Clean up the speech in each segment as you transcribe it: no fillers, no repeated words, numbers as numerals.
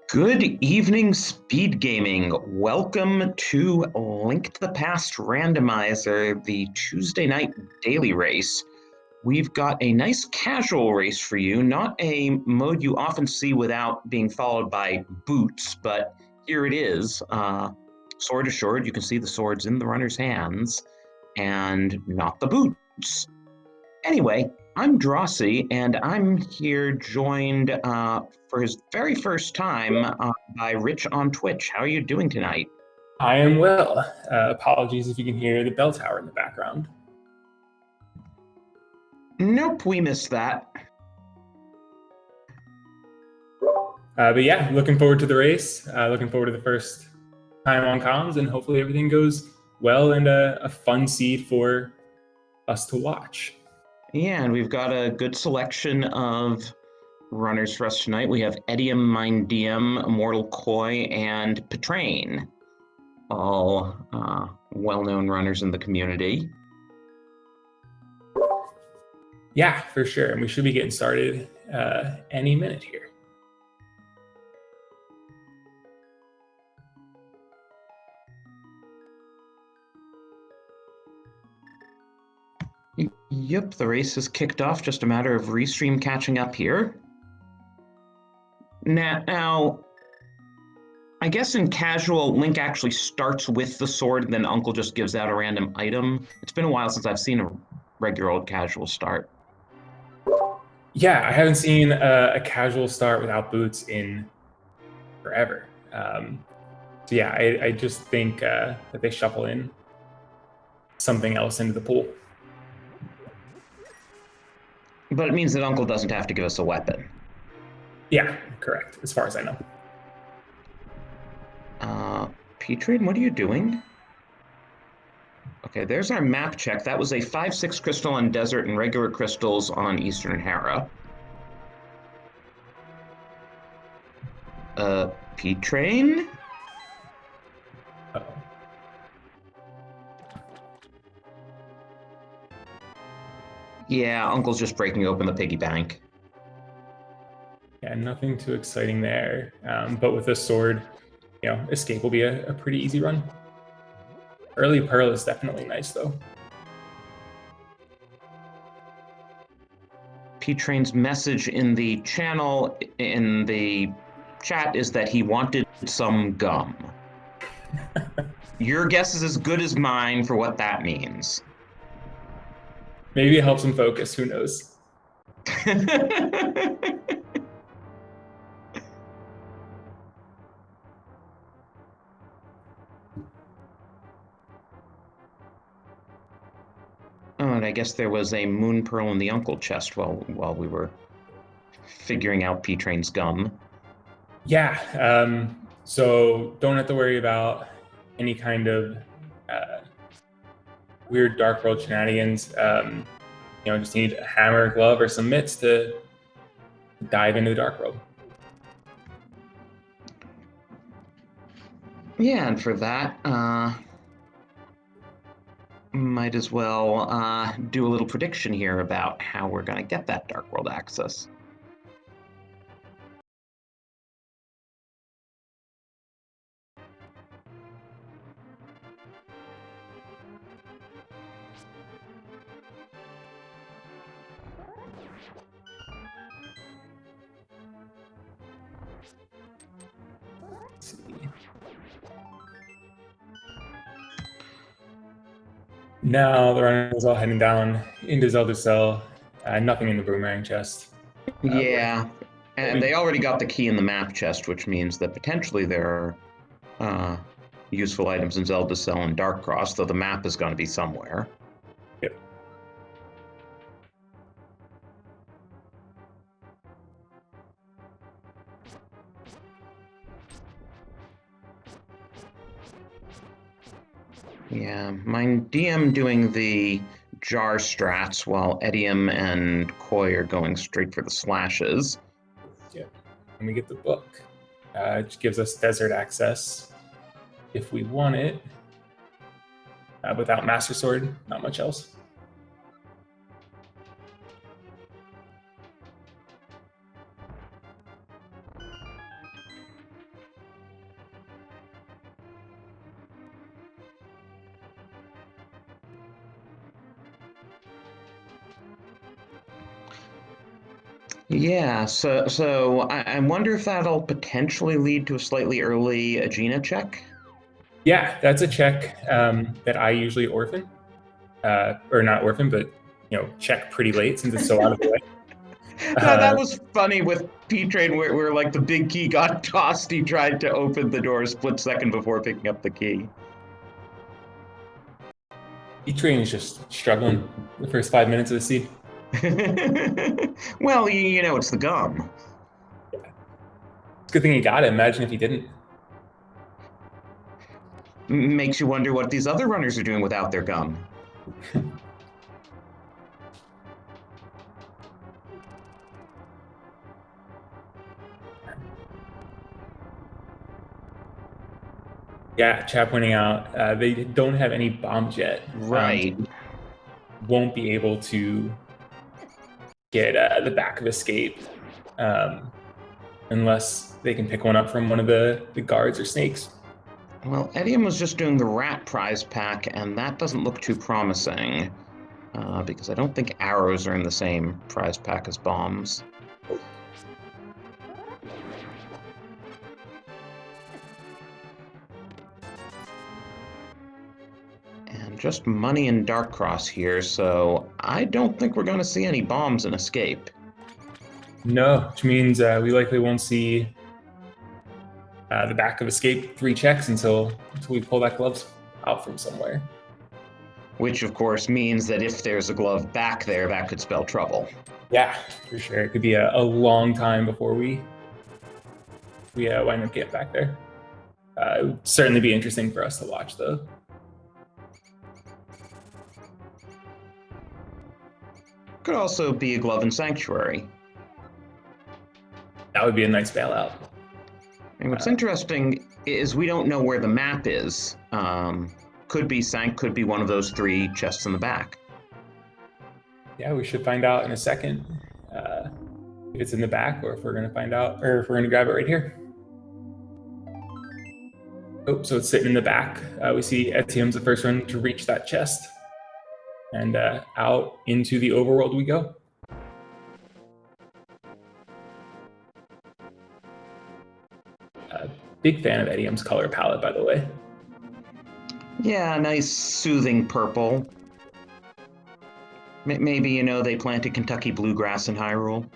Good evening, speed gaming. Welcome to Link to the Past Randomizer, the Tuesday night daily race. We've got a nice casual race for you, not a mode you often see without being followed by boots, but here it is. Sword assured, you can see the swords in the runner's hands, and not the boots. Anyway, I'm Drossi, and I'm here joined for his very first time by Rich on Twitch. How are you doing tonight? I am well. Apologies if you can hear the bell tower in the background. Nope, we missed that. But yeah, looking forward to the race. Looking forward to the first time on comms, and hopefully everything goes well and a fun seed for us to watch. Yeah, and we've got a good selection of runners for us tonight. We have Edium, Mindium, Immortal Koi, and Petrain, all well-known runners in the community. Yeah, for sure. And we should be getting started any minute here. Yep, the race is kicked off. Just a matter of Restream catching up here. Now, I guess in casual, Link actually starts with the sword, and then Uncle just gives out a random item. It's been a while since I've seen a regular old casual start. Yeah, I haven't seen a casual start without boots in forever. So yeah, I just think that they shuffle in something else into the pool. But it means that Uncle doesn't have to give us a weapon. Yeah, correct, as far as I know. Petrain, what are you doing? Okay, there's our map check. That was a 5-6 crystal on desert and regular crystals on Eastern Hera. Petrain? Uh-oh. Yeah, Uncle's just breaking open the piggy bank. Yeah, nothing too exciting there. But with this sword, escape will be a pretty easy run. Early Pearl is definitely nice, though. Petrain's message in the channel, in the chat, is that he wanted some gum. Your guess is as good as mine for what that means. Maybe it helps him focus, who knows? Oh, and I guess there was a moon pearl in the Uncle chest while we were figuring out Petrain's gum. Yeah, so don't have to worry about any kind of weird Dark World shenanigans. Just need a hammer, glove, or some mitts to dive into the Dark World. Yeah, and for that, might as well do a little prediction here about how we're going to get that Dark World access. Let's see. Now the runner is all heading down into Zelda Cell. Nothing in the boomerang chest. Yeah, and they already got the key in the map chest, which means that potentially there are useful items in Zelda Cell and Dark Cross, though the map is going to be somewhere. Yep. Yeah, Mindium doing the jar strats while Edium and Koi are going straight for the slashes. Yeah, and we get the book. It gives us desert access if we want it. Without Master Sword, not much else. Yeah, so I wonder if that'll potentially lead to a slightly early Agena check. Yeah, that's a check that I usually orphan, or not orphan, but check pretty late since it's so out of the way. That was funny with P-Train where like the big key got tossed. He tried to open the door a split second before picking up the key. E-Train is just struggling the first 5 minutes of the seed. Well, you know, it's the gum. It's a good thing he got it. Imagine if he didn't. Makes you wonder what these other runners are doing without their gum. Yeah, chat pointing out they don't have any bombs yet. Right. Won't be able to get the back of escape unless they can pick one up from one of the guards or snakes. Well, Edium was just doing the rat prize pack, and that doesn't look too promising. Because I don't think arrows are in the same prize pack as bombs. And just money and Dark Cross here, so I don't think we're going to see any bombs in Escape. No, which means we likely won't see the back of Escape 3 checks until we pull that glove out from somewhere. Which, of course, means that if there's a glove back there, that could spell trouble. Yeah, for sure. It could be a long time before we wind up getting back there. It would certainly be interesting for us to watch, though. Could also be a glove in Sanctuary. That would be a nice bailout. And what's interesting is we don't know where the map is. Could be Sank, could be one of those 3 chests in the back. Yeah, we should find out in a second if it's in the back or if we're going to find out, or if we're going to grab it right here. Oh, so it's sitting in the back. We see Etiem's the first one to reach that chest. And out into the overworld we go. Big fan of Edium's color palette, by the way. Yeah, nice soothing purple. Maybe, you know, they planted Kentucky bluegrass in Hyrule.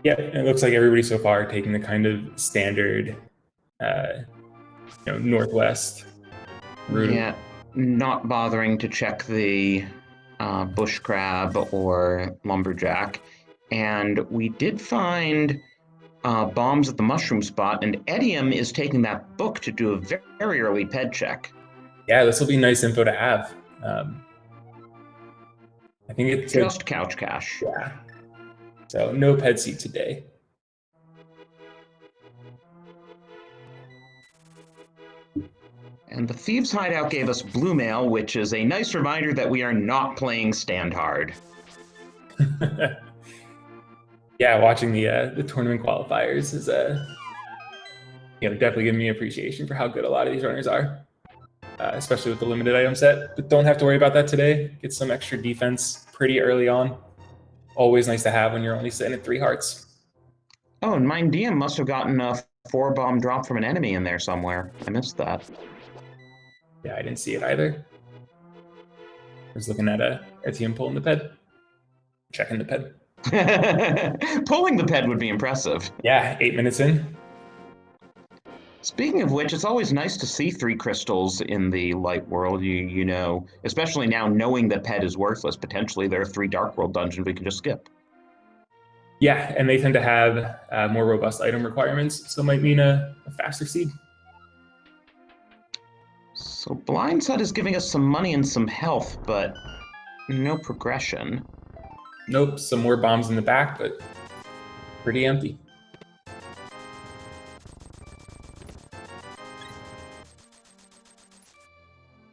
Yeah, it looks like everybody so far taking the kind of standard, northwest route. Yeah, not bothering to check the bush crab or lumberjack. And we did find bombs at the mushroom spot, and Edium is taking that book to do a very early ped check. Yeah, this will be nice info to have. I think it's just couch cash. Yeah. So no ped seat today. And the Thieves' Hideout gave us Blue Mail, which is a nice reminder that we are not playing Stand Hard. Yeah, watching the tournament qualifiers is definitely giving me appreciation for how good a lot of these runners are, especially with the limited item set. But don't have to worry about that today. Get some extra defense pretty early on. Always nice to have when you're only sitting at 3 hearts. Oh, and Mind DM must have gotten a 4-bomb drop from an enemy in there somewhere. I missed that. Yeah, I didn't see it either. I was looking at Etienne pulling the ped. Checking the ped. Pulling the ped would be impressive. Yeah, 8 minutes in. Speaking of which, it's always nice to see 3 crystals in the light world, you know, especially now knowing that ped is worthless. Potentially there are 3 dark world dungeons we can just skip. Yeah, and they tend to have more robust item requirements, so it might mean a faster seed. So Blindside is giving us some money and some health, but no progression. Nope, some more bombs in the back, but pretty empty.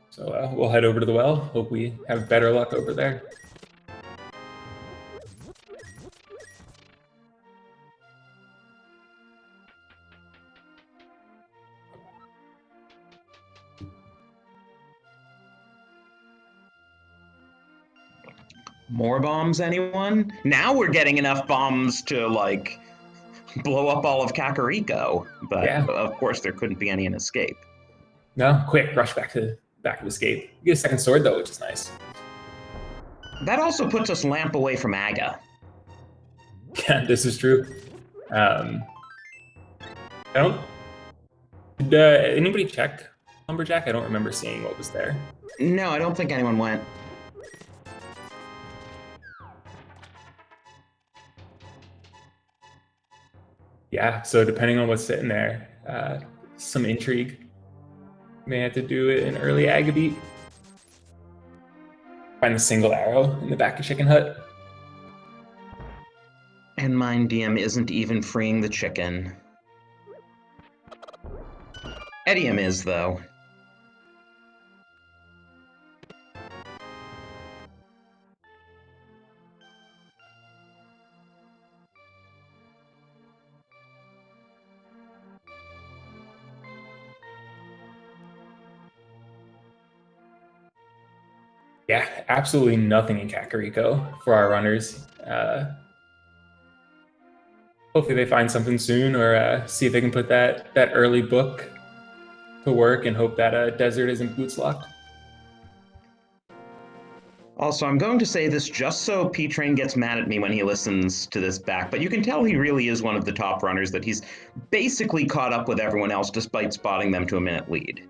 So we'll head over to the well. Hope we have better luck over there. More bombs, anyone? Now we're getting enough bombs to, like, blow up all of Kakariko. But, Yeah. of course, there couldn't be any in Escape. No, quick, rush back of Escape. You get a second sword, though, which is nice. That also puts us lamp away from Aga. Yeah, this is true. I don't... Did anybody check Lumberjack? I don't remember seeing what was there. No, I don't think anyone went. Yeah, so depending on what's sitting there, some intrigue. May have to do it in early Agabeat. Find the single arrow in the back of Chicken Hut. And Mind DM isn't even freeing the chicken. Edium is, though. Yeah, absolutely nothing in Kakariko for our runners. Hopefully they find something soon, or see if they can put that early book to work and hope that Desert isn't boots locked. Also, I'm going to say this just so P-Train gets mad at me when he listens to this back, but you can tell he really is one of the top runners, that he's basically caught up with everyone else despite spotting them to a minute lead.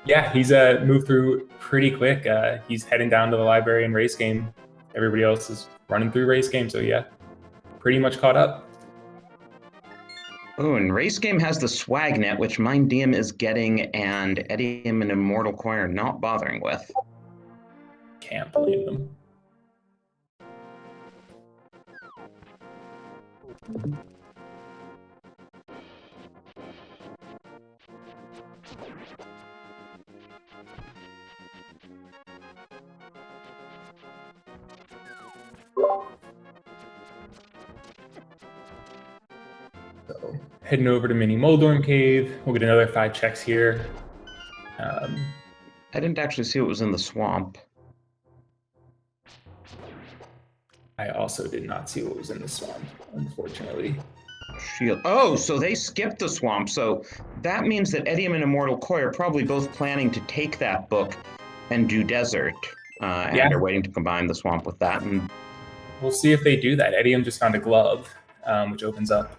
Yeah, he's moved through pretty quick. He's heading down to the library and race game. Everybody else is running through race game, so yeah, pretty much caught up. Oh, and Race Game has the swag net, which Mind DM is getting, and Edium and Immortal Choir not bothering with. Can't blame them. So heading over to Mini Moldorm Cave. We'll get another 5 checks here. I didn't actually see what was in the swamp. I also did not see what was in the swamp, unfortunately. Shield. Oh, so they skipped the swamp. So that means that Edium and Immortal Koi are probably both planning to take that book and do Desert. And are waiting to combine the swamp with that. And we'll see if they do that. Edium just found a glove, which opens up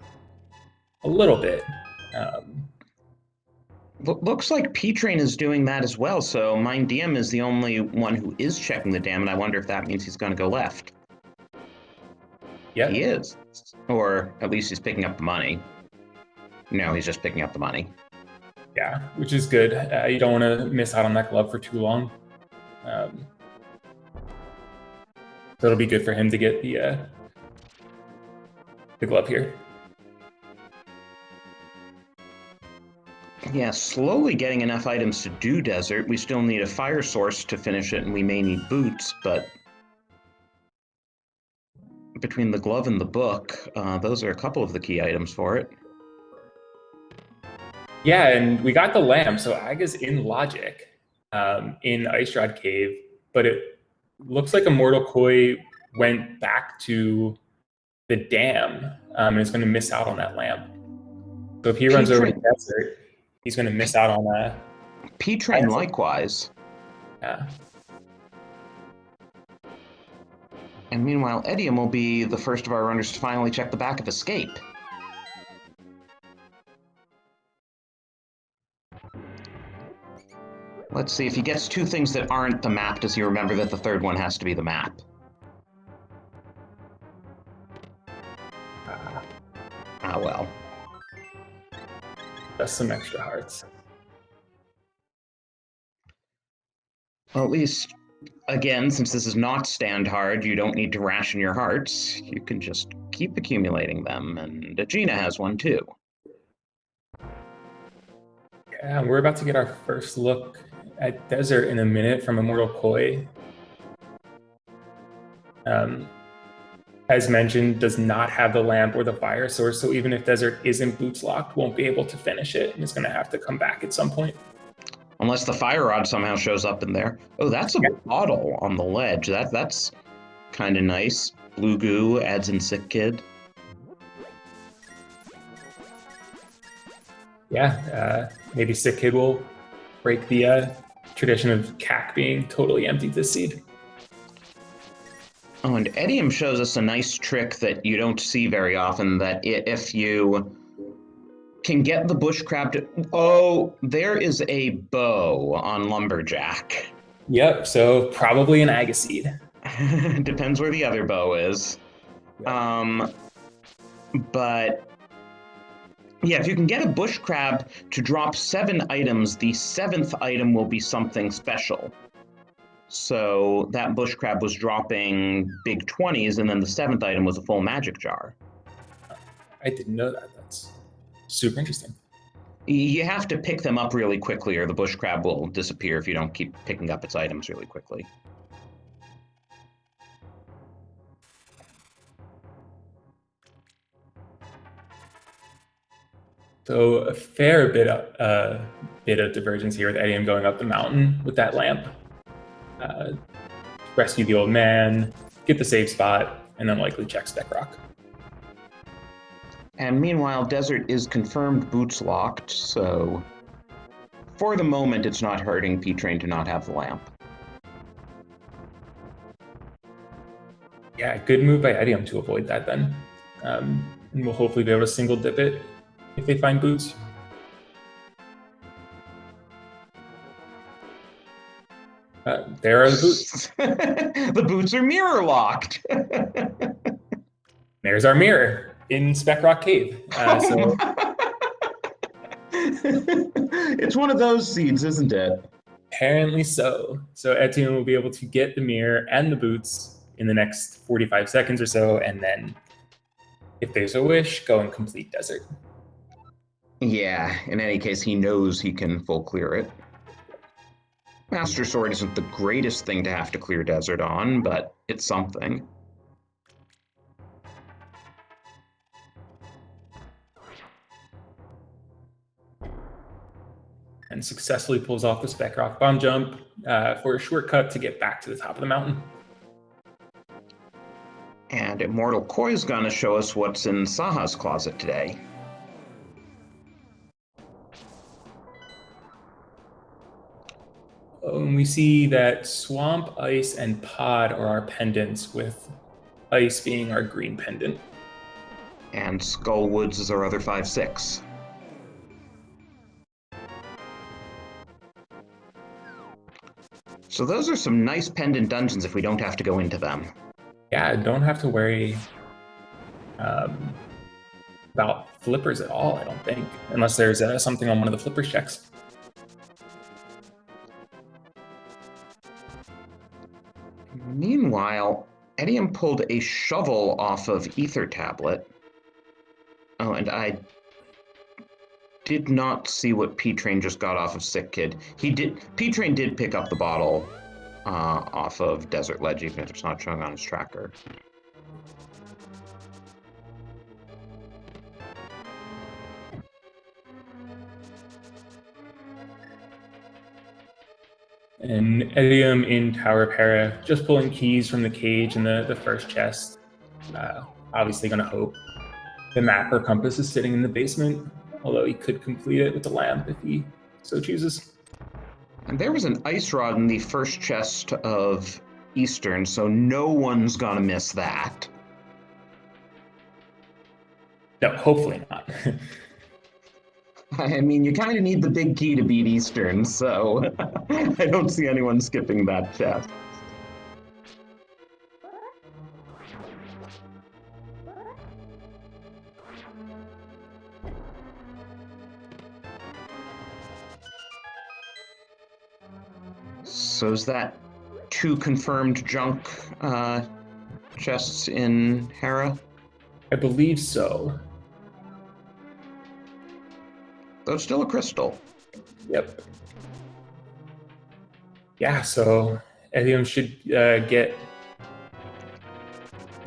a little bit. Looks like P-Train is doing that as well. So Mind DM is the only one who is checking the dam, and I wonder if that means he's going to go left. Yeah, he is, or at least he's picking up the money. No, he's just picking up the money. Yeah, which is good. You don't want to miss out on that glove for too long. So it'll be good for him to get the glove here. Yeah, slowly getting enough items to do Desert. We still need a fire source to finish it, and we may need boots, but between the glove and the book, those are a couple of the key items for it. Yeah, and we got the lamp, so Aga's in Logic in Ice Rod Cave, but it looks like Immortal Koi went back to the dam and is going to miss out on that lamp. So if he runs over to Desert, he's going to miss out on that. P-Train likewise. Yeah. And meanwhile, Edium will be the first of our runners to finally check the back of Escape. Let's see, if he gets 2 things that aren't the map, does he remember that the third one has to be the map? Well. Just some extra hearts. Well, at least, again, since this is not stand hard, you don't need to ration your hearts. You can just keep accumulating them, and Gina has one too. Yeah, we're about to get our first look at Desert in a minute from Immortal Koi. As mentioned, does not have the lamp or the fire source, so even if Desert isn't boots locked, won't be able to finish it, and is going to have to come back at some point. Unless the fire rod somehow shows up in there. Oh, that's a bottle on the ledge. That's kind of nice. Blue goo adds in Sick Kid. Yeah, maybe Sick Kid will break the tradition of CAC being totally empty this seed. Oh, and Edium shows us a nice trick that you don't see very often, that if you can get the bush crab to... Oh, there is a bow on Lumberjack. Yep, so probably an Agaseed. Depends where the other bow is. But yeah, if you can get a bush crab to drop 7 items, the 7th item will be something special. So that bush crab was dropping big 20s, and then the 7th item was a full magic jar. I didn't know that. That's super interesting. You have to pick them up really quickly, or the bush crab will disappear if you don't keep picking up its items really quickly. So a fair bit of divergence here with Edium going up the mountain with that lamp. Rescue the old man, get the save spot, and then likely check Spec Rock. And meanwhile, Desert is confirmed boots locked, so for the moment it's not hurting P-Train to not have the lamp. Yeah, good move by Edium to avoid that then. And we'll hopefully be able to single dip it if they find boots. There are the boots. The boots are mirror locked. There's our mirror in Spec Rock Cave. It's one of those seeds, isn't it? Apparently so. So Edium will be able to get the mirror and the boots in the next 45 seconds or so, and then, if there's a wish, go and complete Desert. Yeah, in any case, he knows he can full clear it. Master Sword isn't the greatest thing to have to clear Desert on, but it's something. And successfully pulls off the Spec Rock bomb jump for a shortcut to get back to the top of the mountain. And Immortal Koi's gonna show us what's in Saha's closet today. And we see that Swamp, Ice, and Pod are our pendants, with Ice being our green pendant. And Skull Woods is our other 5/6. So those are some nice pendant dungeons if we don't have to go into them. Yeah, don't have to worry about flippers at all, I don't think, unless there's something on one of the flippers checks. Meanwhile, Edium pulled a shovel off of Ether Tablet. Oh, and I did not see what P-Train just got off of Sick Kid. P-Train did pick up the bottle off of Desert Ledge, even if it's not showing on his tracker. And Edium in Tower of Hera, just pulling keys from the cage in the first chest. Obviously going to hope the map or compass is sitting in the basement, although he could complete it with the lamp if he so chooses. And there was an ice rod in the first chest of Eastern, so no one's gonna miss that. No, hopefully not. I mean, you kind of need the big key to beat Eastern, so I don't see anyone skipping that chest. So is that 2 confirmed junk chests in Hera? I believe so. Though it's still a crystal. Yep. Yeah, so Edium should get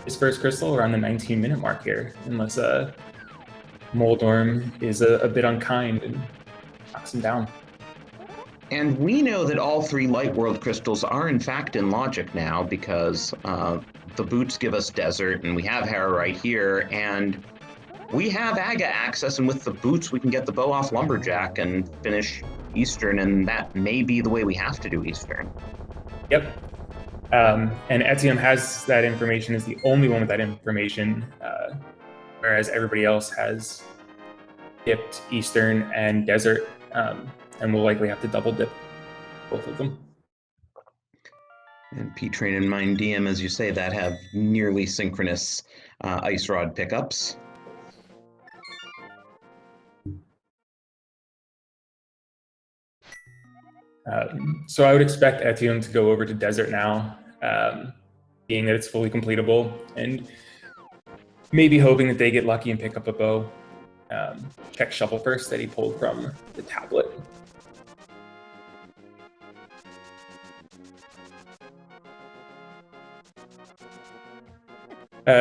his first crystal around the 19-minute mark here, unless Moldorm is a bit unkind and knocks him down. And we know that all 3 Light World crystals are in fact in Logic now because the boots give us Desert, and we have Hera right here, and we have Aga access, and with the boots we can get the bow off Lumberjack and finish Eastern, and that may be the way we have to do Eastern. Yep. And Etium has that information, is the only one with that information, whereas everybody else has dipped Eastern and Desert, and we'll likely have to double dip both of them. And P-Train and Mind DM, as you say, that have nearly synchronous Ice Rod pickups. So I would expect Etium to go over to Desert now, being that it's fully completable, and maybe hoping that they get lucky and pick up a bow. Check Shuffle first that he pulled from the tablet.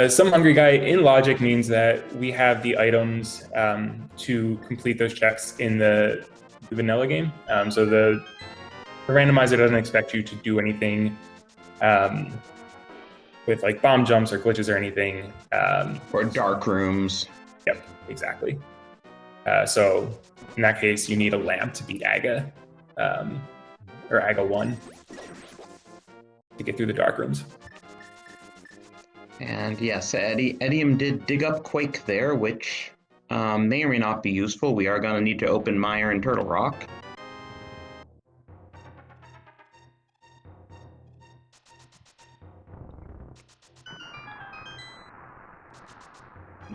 Some Hungry Guy in Logic means that we have the items to complete those checks in the vanilla game. So the randomizer doesn't expect you to do anything with like bomb jumps or glitches or anything. Or dark rooms. Yep, exactly. So in that case, you need a lamp to beat Aga, or Aga 1 to get through the dark rooms. And yes, Edium did dig up Quake there, which may or may not be useful. We are going to need to open Mire and Turtle Rock.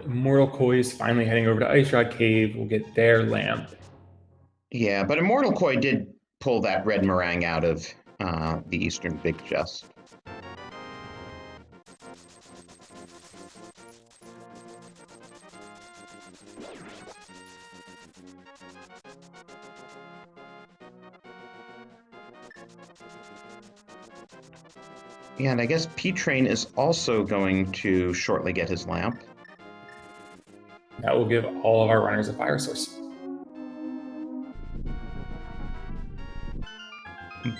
Immortal Koi is finally heading over to Ice Rod Cave. We'll get their lamp. Yeah, but Immortal Koi did pull that red meringue out of the Eastern Big Chest. Yeah, and I guess P-Train is also going to shortly get his lamp. That will give all of our runners a fire source.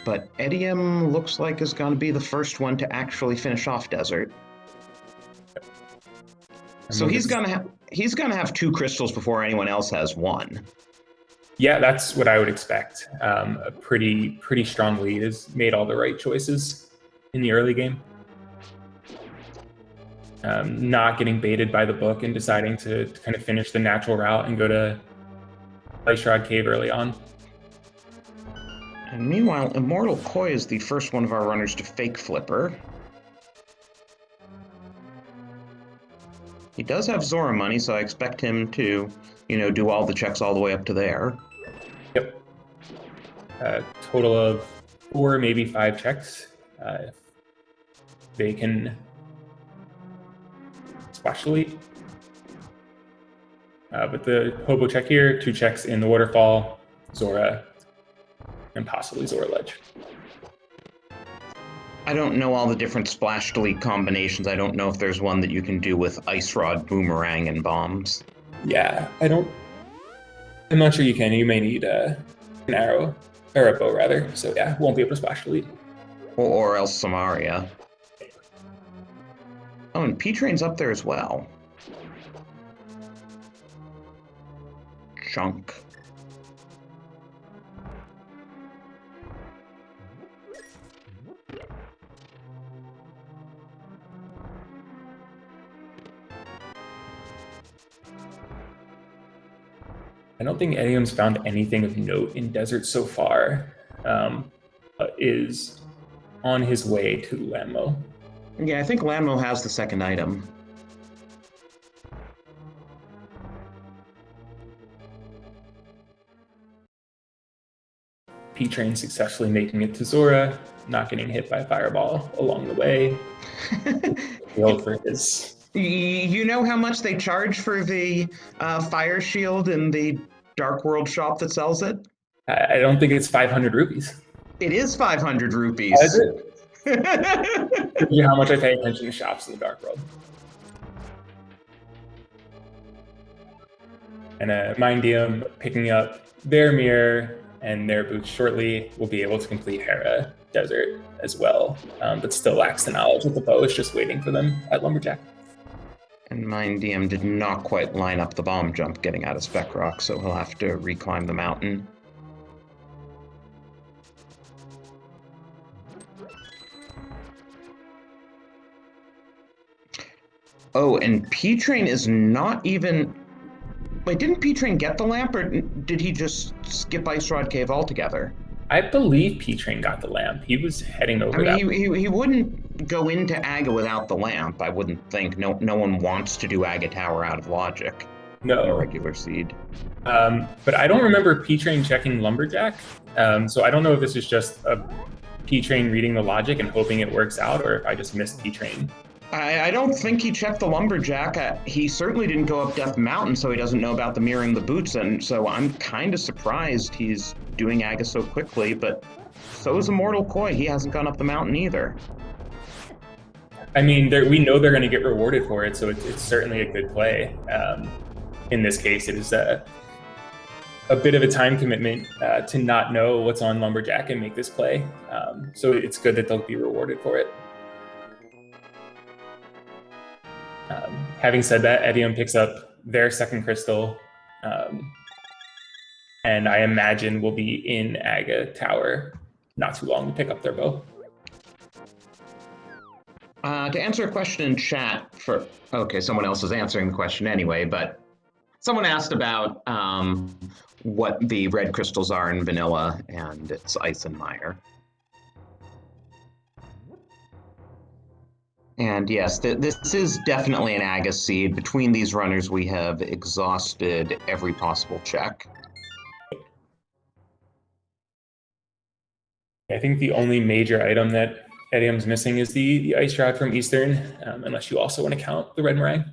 But Edium looks like is going to be the first one to actually finish off Desert. So he's going to have 2 crystals before anyone else has 1. Yeah, that's what I would expect. A pretty strong lead. Has made all the right choices in the early game. Not getting baited by the book and deciding to kind of finish the natural route and go to Ice Rod Cave early on. And meanwhile, Immortal Koi is the first one of our runners to fake Flipper. He does have Zora money, so I expect him to, do all the checks all the way up to there. Yep. Total of 4, maybe 5 checks. If they can splash delete. But the hobo check here, 2 checks in the waterfall, Zora, and possibly Zora Ledge. I don't know all the different splash delete combinations. I don't know if there's one that you can do with Ice Rod, Boomerang, and bombs. Yeah, I'm not sure you can. You may need an arrow, or a bow rather. So yeah, won't be able to splash delete. Or else Samaria. Oh, and P-Train's up there as well. Chunk. I don't think Edium's found anything of note in Desert so far. Is on his way to Lammo. Yeah, I think Lammo has the second item. P-Train successfully making it to Zora, not getting hit by a fireball along the way. For his... You know how much they charge for the fire shield in the Dark World shop that sells it? I don't think it's 500 rupees. It is 500 rupees. Is it? You know how much I pay attention to shops in the Dark World. And Mind DM picking up their mirror, and their boots shortly will be able to complete Hera Desert as well, but still lacks the knowledge that the bow is just waiting for them at Lumberjack. And Mind DM did not quite line up the bomb jump getting out of Spec Rock, so he'll have to reclimb the mountain. Oh, and P-Train is not even... Wait, didn't P-Train get the lamp, or did he just skip Ice Rod Cave altogether? I believe P-Train got the lamp. He was heading over that. He wouldn't go into Aga without the lamp, I wouldn't think. No one wants to do Aga Tower out of logic. No. In a regular seed. But I don't remember P-Train checking Lumberjack, so I don't know if this is just a P-Train reading the logic and hoping it works out, or if I just missed P-Train. I don't think he checked the Lumberjack. He certainly didn't go up Death Mountain, so he doesn't know about the mirroring the boots, and so I'm kind of surprised he's doing Aga so quickly, but so is Immortal Koi. He hasn't gone up the mountain either. I mean, we know they're going to get rewarded for it, so it's certainly a good play. In this case, it is a bit of a time commitment to not know what's on Lumberjack and make this play. So it's good that they'll be rewarded for it. Having said that, Edium picks up their second crystal, and I imagine will be in Aga Tower not too long to pick up their bow. To answer a question in chat okay, someone else is answering the question anyway, but someone asked about what the red crystals are in vanilla, and it's ice and mire. And yes, this is definitely an Aga seed. Between these runners, we have exhausted every possible check. I think the only major item that Edium's missing is the Ice Shroud from Eastern, unless you also want to count the red meringue.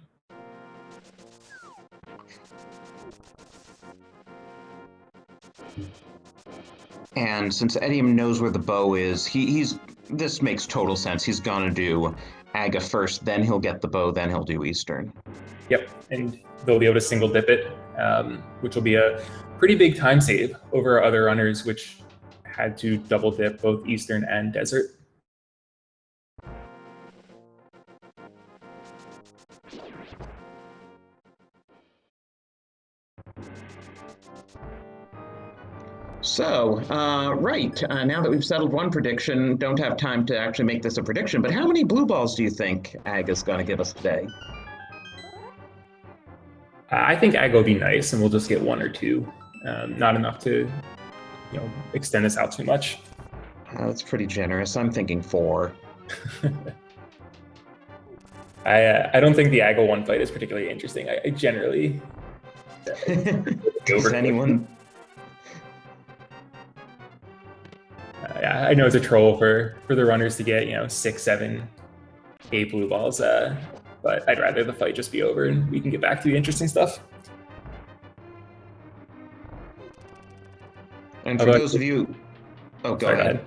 And since Edium knows where the bow is, this makes total sense. He's gonna do Aga first, then he'll get the bow, then he'll do Eastern. Yep, and they'll be able to single dip it, which will be a pretty big time save over other runners, which had to double dip both Eastern and Desert. So, now that we've settled one prediction, don't have time to actually make this a prediction, but how many blue balls do you think Aga's going to give us today? I think Aga will be nice, and we'll just get one or two. Not enough to, extend this out too much. That's pretty generous. I'm thinking 4. I don't think the Aga 1 fight is particularly interesting. I generally... Does anyone... I know it's a troll for the runners to get 6, 7, 8 blue balls, but I'd rather the fight just be over and we can get back to the interesting stuff. And for those of you... Oh, go ahead.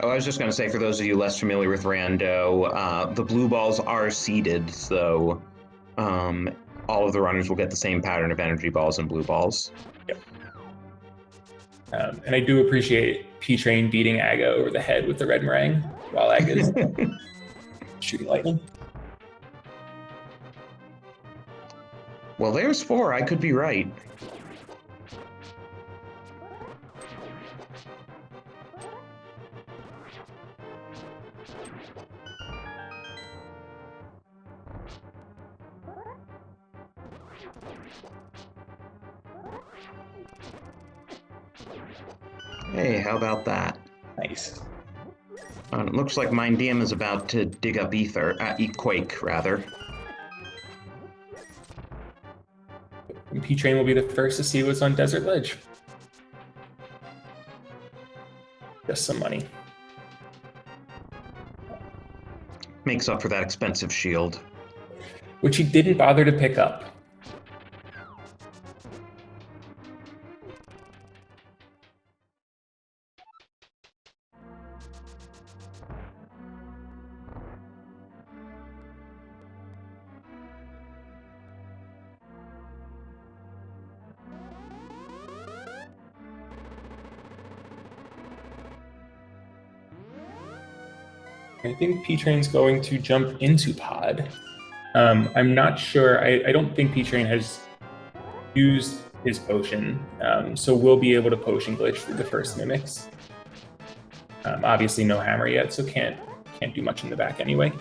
Oh, I was just going to say, for those of you less familiar with Rando, the blue balls are seeded, so all of the runners will get the same pattern of energy balls and blue balls. Yep. And I do appreciate P-Train beating Aga over the head with the red meringue while Aga's shooting lightning. Well, there's 4. I could be right. Hey, how about that? Nice. It looks like Mind DM is about to dig up Quake, rather. And P-Train will be the first to see what's on Desert Ledge. Just some money. Makes up for that expensive shield. Which he didn't bother to pick up. I think P-Train's going to jump into pod. I'm not sure. I don't think P-Train has used his potion, so we'll be able to potion glitch through the first mimics. Obviously, no hammer yet, so can't do much in the back anyway.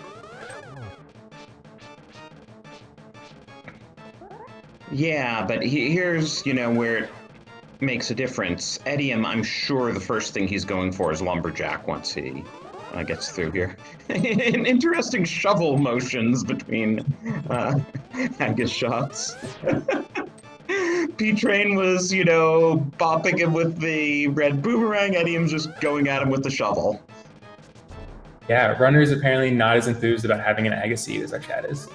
Yeah, but here's where it makes a difference. Edium, I'm sure the first thing he's going for is lumberjack once he gets through here. Interesting shovel motions between Haggis shots. P-Train was, bopping him with the red boomerang. Edium's just going at him with the shovel. Yeah, Runner's apparently not as enthused about having an Agassiz as our chat is.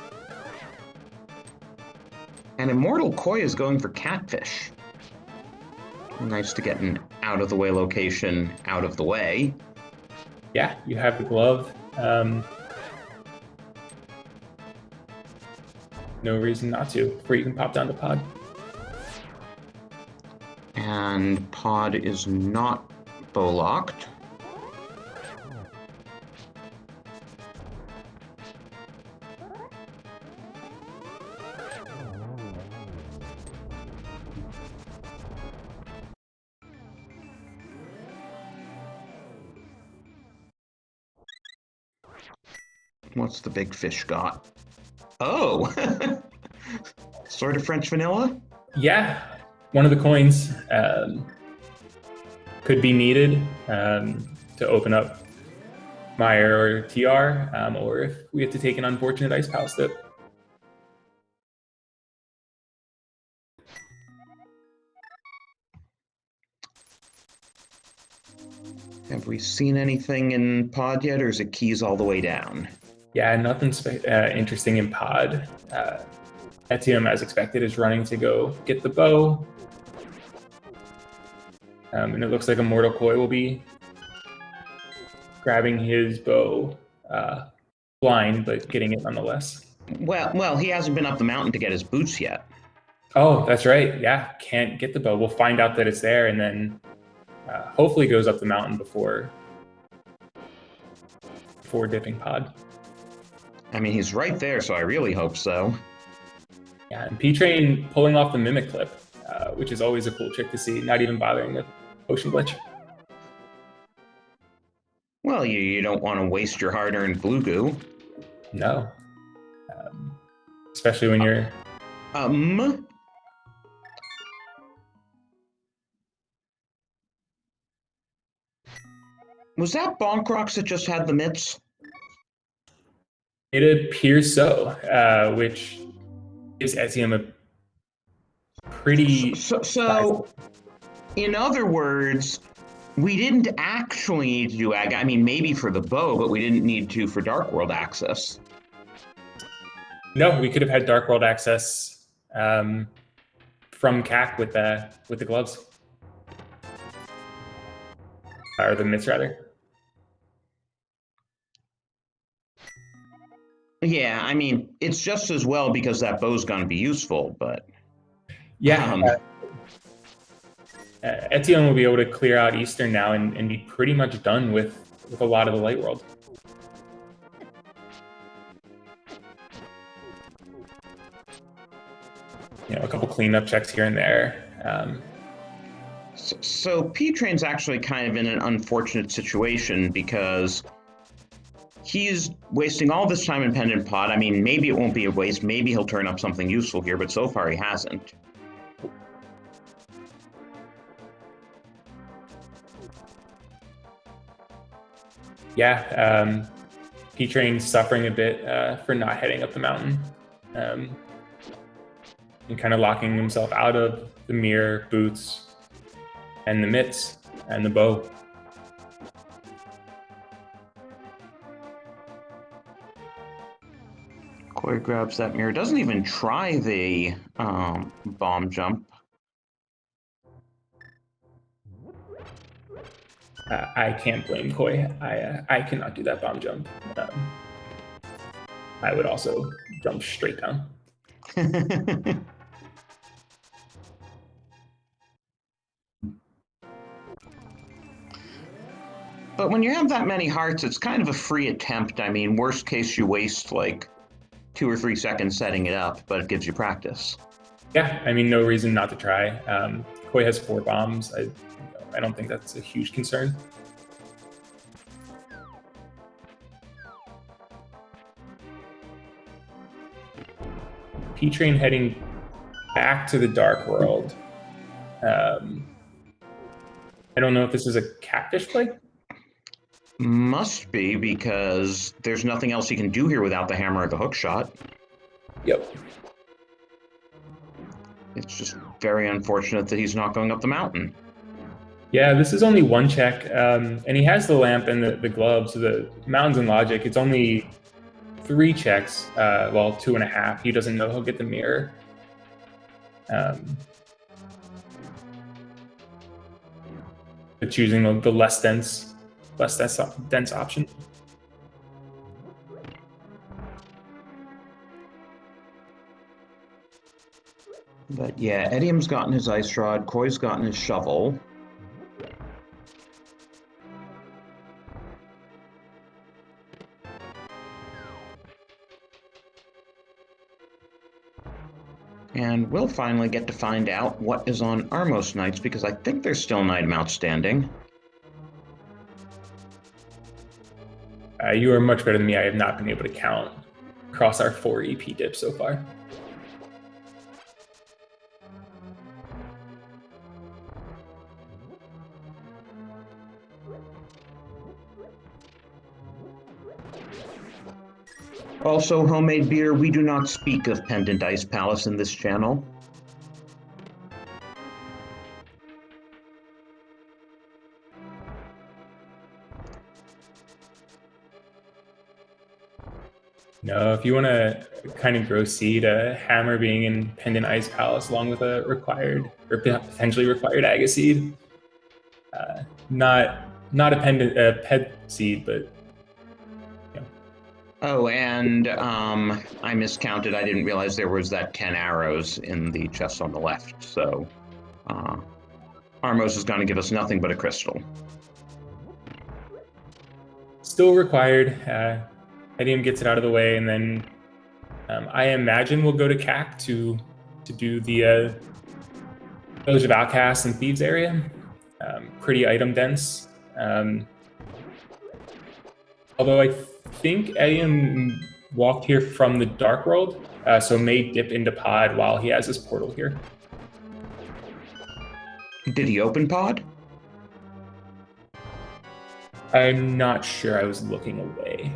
And Immortal Koi is going for Catfish. Nice to get an out-of-the-way location out of the way. Yeah, you have the glove. No reason not to, before you can pop down to pod. And pod is not bow-locked. What's the big fish got? Oh! Sort of French vanilla? Yeah, one of the coins could be needed to open up Meyer or TR, or if we have to take an unfortunate ice pal step. Have we seen anything in pod yet, or is it keys all the way down? Yeah, nothing interesting in pod. Etienne, as expected, is running to go get the bow. And it looks like Immortal Koi will be grabbing his bow blind, but getting it nonetheless. Well, he hasn't been up the mountain to get his boots yet. Oh, that's right. Yeah, can't get the bow. We'll find out that it's there, and then hopefully goes up the mountain before dipping pod. I mean, he's right there, so I really hope so. Yeah, and P-Train pulling off the Mimic clip, which is always a cool trick to see, not even bothering with Potion Glitch. Well, you don't want to waste your hard-earned blue goo. No. Especially when you're... Was that Bonk Rocks that just had the mitts? It appears so, which gives Etienne a pretty... So, in other words, we didn't actually need to do I mean, maybe for the bow, but we didn't need to for Dark World access. No, we could have had Dark World access from CAC with the gloves. Or the mitts, rather. Yeah, I mean, it's just as well because that bow's going to be useful, but... Yeah. Etienne will be able to clear out Eastern now and be pretty much done with a lot of the Light World. A couple cleanup checks here and there. So P-Train's actually kind of in an unfortunate situation because he's wasting all this time in Pendant Pod. I mean, maybe it won't be a waste. Maybe he'll turn up something useful here, but so far he hasn't. Yeah, P-Train's suffering a bit for not heading up the mountain. And kind of locking himself out of the mirror, boots, and the mitts, and the bow. Koi grabs that mirror. Doesn't even try the bomb jump. I can't blame Koi. I cannot do that bomb jump. I would also jump straight down. But when you have that many hearts, it's kind of a free attempt. I mean, worst case, you waste like 2 or 3 seconds setting it up, but it gives you practice. Yeah, I mean, no reason not to try. Koi has 4 bombs. I don't think that's a huge concern. P-Train heading back to the Dark World. I don't know if this is a catfish play. Must be, because there's nothing else he can do here without the hammer or the hook shot. Yep. It's just very unfortunate that he's not going up the mountain. Yeah, this is only 1 check, and he has the lamp and the glove, so the mountains and logic, it's only 3 checks, well, 2.5. He doesn't know he'll get the mirror. But choosing the less dense option. But yeah, Edium's gotten his ice rod, Koi's gotten his shovel. And we'll finally get to find out what is on Armos Knights, because I think there's still an item outstanding. You are much better than me. I have not been able to count across our 4 EP dips so far. Also, homemade beer, we do not speak of Pendant Ice Palace in this channel. No, if you want to kind of grow seed, a hammer being in Pendant Ice Palace along with a required or potentially required Aga seed. Not a ped seed, but Oh, and I miscounted. I didn't realize there was that 10 arrows in the chest on the left. So Armos is going to give us nothing but a crystal. Still required. Edium gets it out of the way, and then I imagine we'll go to CAC to do the Village of Outcasts and Thieves area. Pretty item dense. Although I think Edium walked here from the Dark World, so may dip into Pod while he has his portal here. Did he open Pod? I'm not sure. I was looking away.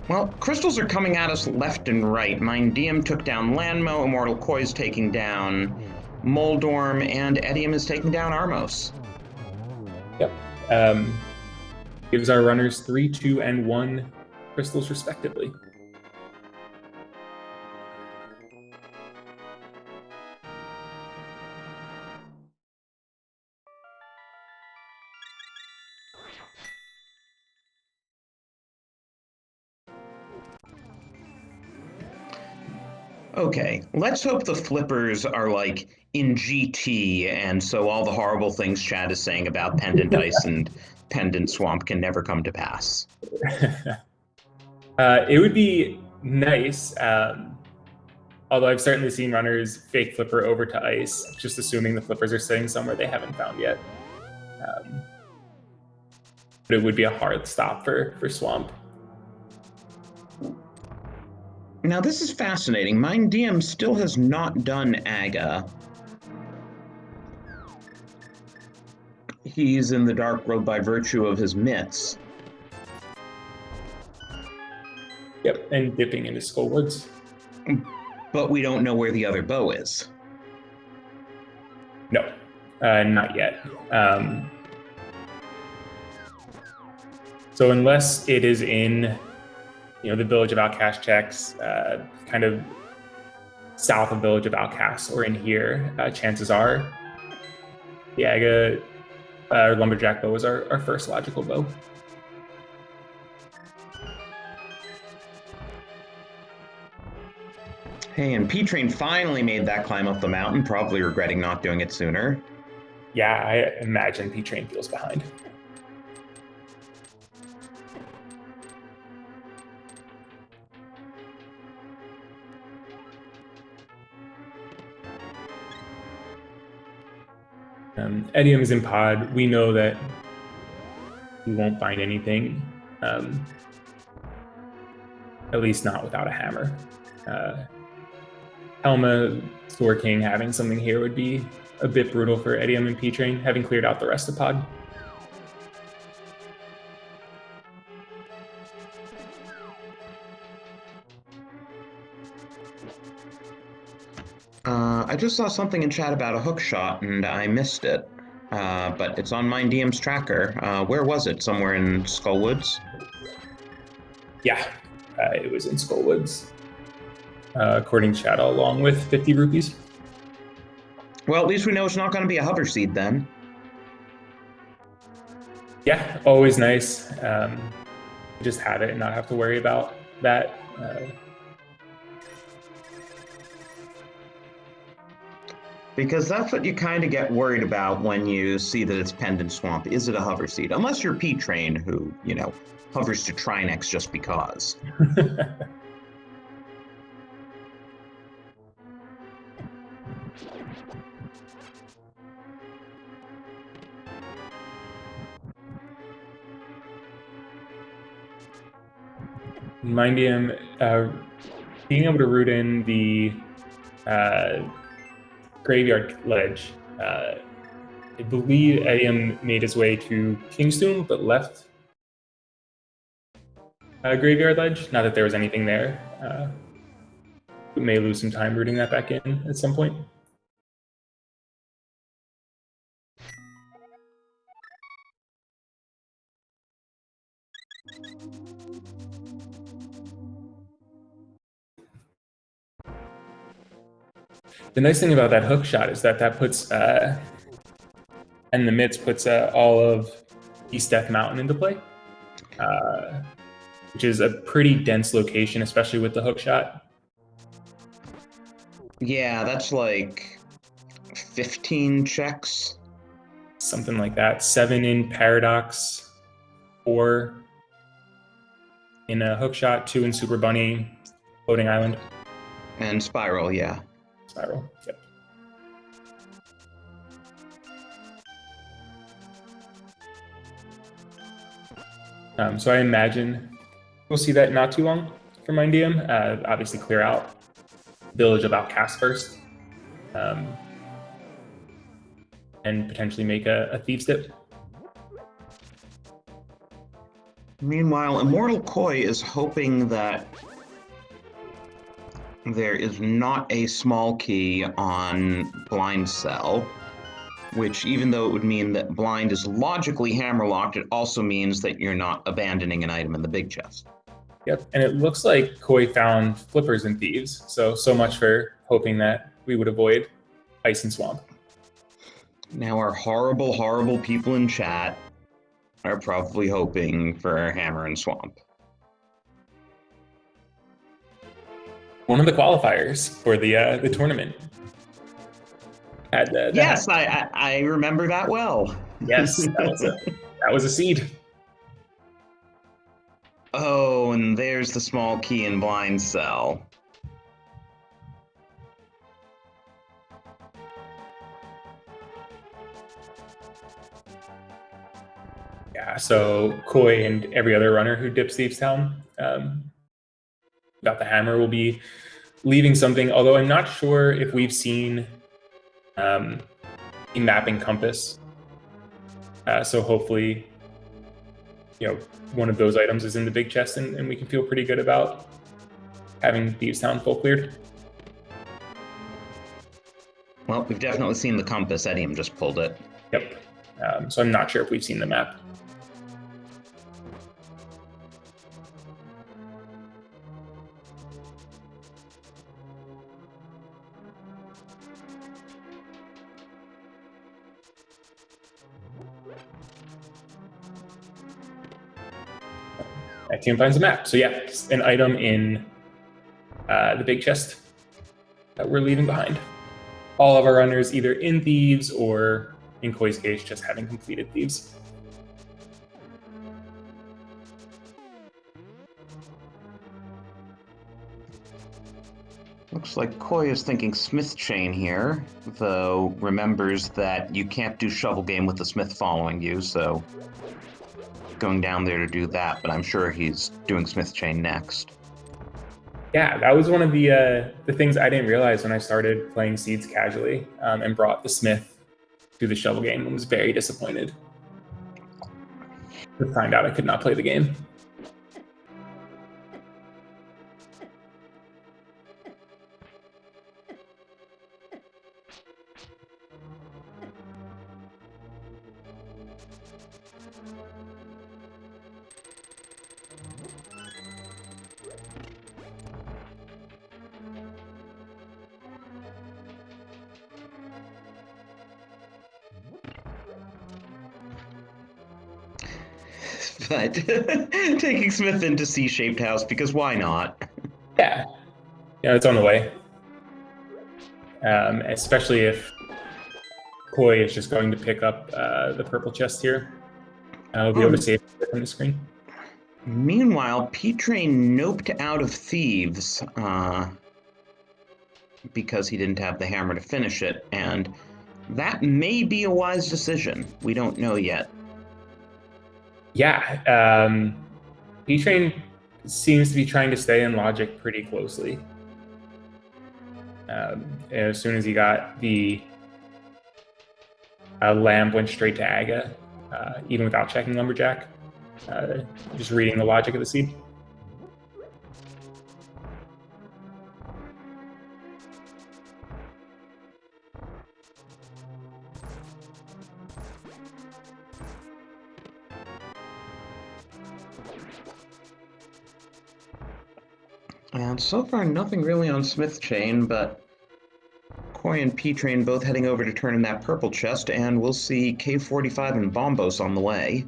Well, crystals are coming at us left and right. Mindium took down Lanmo, Immortal Koi's taking down Moldorm, and Edium is taking down Armos. Yep. Gives our runners 3, 2, and 1 crystals respectively. Okay, let's hope the flippers are like in GT, and so all the horrible things Chad is saying about Pendant Ice and Pendant Swamp can never come to pass. It would be nice, although I've certainly seen runners fake flipper over to ice, just assuming the flippers are sitting somewhere they haven't found yet. But it would be a hard stop for Swamp. Now this is fascinating. Mindium still has not done Aga. He's in the Dark World by virtue of his mitts. Yep, and dipping into Skullwoods. But we don't know where the other bow is. No, not yet. So unless it is in, the Village of Outcast checks, kind of south of Village of Outcasts or in here, chances are the Aga Lumberjack bow is our first logical bow. Hey, and P-Train finally made that climb up the mountain, probably regretting not doing it sooner. Yeah, I imagine P-Train feels behind. Edium is in pod. We know that we won't find anything, at least not without a hammer. Helma, Thor King having something here would be a bit brutal for Edium and P-Train, having cleared out the rest of pod. I just saw something in chat about a hook shot and I missed it. But it's on MindDM's tracker. Where was it? Somewhere in Skullwoods? Yeah, it was in Skullwoods, according to chat, along with 50 rupees. Well, at least we know it's not going to be a hover seed then. Yeah, always nice. Just have it and not have to worry about that. Because that's what you kind of get worried about when you see that it's Pendant Swamp. Is it a hover seed? Unless you're P-Train, who, hovers to Trinex just because. MindDM, being able to root in the Graveyard Ledge. I believe Edium made his way to Kingstoon, but left Graveyard Ledge. Not that there was anything there. We may lose some time rooting that back in at some point. The nice thing about that hook shot is that puts, and the Mitts puts all of East Death Mountain into play, which is a pretty dense location, especially with the hook shot. Yeah, that's like 15 checks. Something like that. 7 in Paradox, 4 in a hook shot, 2 in Super Bunny, Floating Island. And Spiral, yeah. Spiral, yep. So I imagine we'll see that not too long for MindDM. Obviously clear out Village of Outcast first. And potentially make a Thieves Dip. Meanwhile, Immortal Koi is hoping that there is not a small key on Blind Cell, which, even though it would mean that Blind is logically hammerlocked, it also means that you're not abandoning an item in the big chest. Yep, and it looks like Koi found Flippers and Thieves, so much for hoping that we would avoid Ice and Swamp. Now our horrible, horrible people in chat are probably hoping for Hammer and Swamp. One of the qualifiers for the tournament. Yes, I remember that well. Yes, that was a seed. Oh, and there's the small key in Blind Cell. Yeah, so Koi and every other runner who dips Thieves Town got the hammer will be leaving something, although I'm not sure if we've seen a mapping compass. So hopefully, one of those items is in the big chest and we can feel pretty good about having Thieves Town full cleared. Well, we've definitely seen the compass. Edium just pulled it. Yep. So I'm not sure if we've seen the map. My team finds a map. So yeah, an item in the big chest that we're leaving behind. All of our runners either in Thieves or, in Koi's case, just having completed Thieves. Looks like Koi is thinking Smith chain here, though remembers that you can't do shovel game with the Smith following you, so going down there to do that, but I'm sure he's doing Smith chain next. Yeah, that was one of the things I didn't realize when I started playing Seeds casually, and brought the Smith to the shovel game and was very disappointed to find out I could not play the game. But taking Smith into C-shaped house, because why not? Yeah, it's on the way. Especially if Koi is just going to pick up the purple chest here. I'll be able to save it from the screen. Meanwhile, P-Train noped out of Thieves because he didn't have the hammer to finish it, and that may be a wise decision. We don't know yet. Yeah, P-Train seems to be trying to stay in logic pretty closely. As soon as he got the lamb, went straight to Aga, even without checking Lumberjack, just reading the logic of the seed. And so far, nothing really on Smith chain, but Koi and P-Train both heading over to turn in that purple chest, and we'll see K45 and Bombos on the way.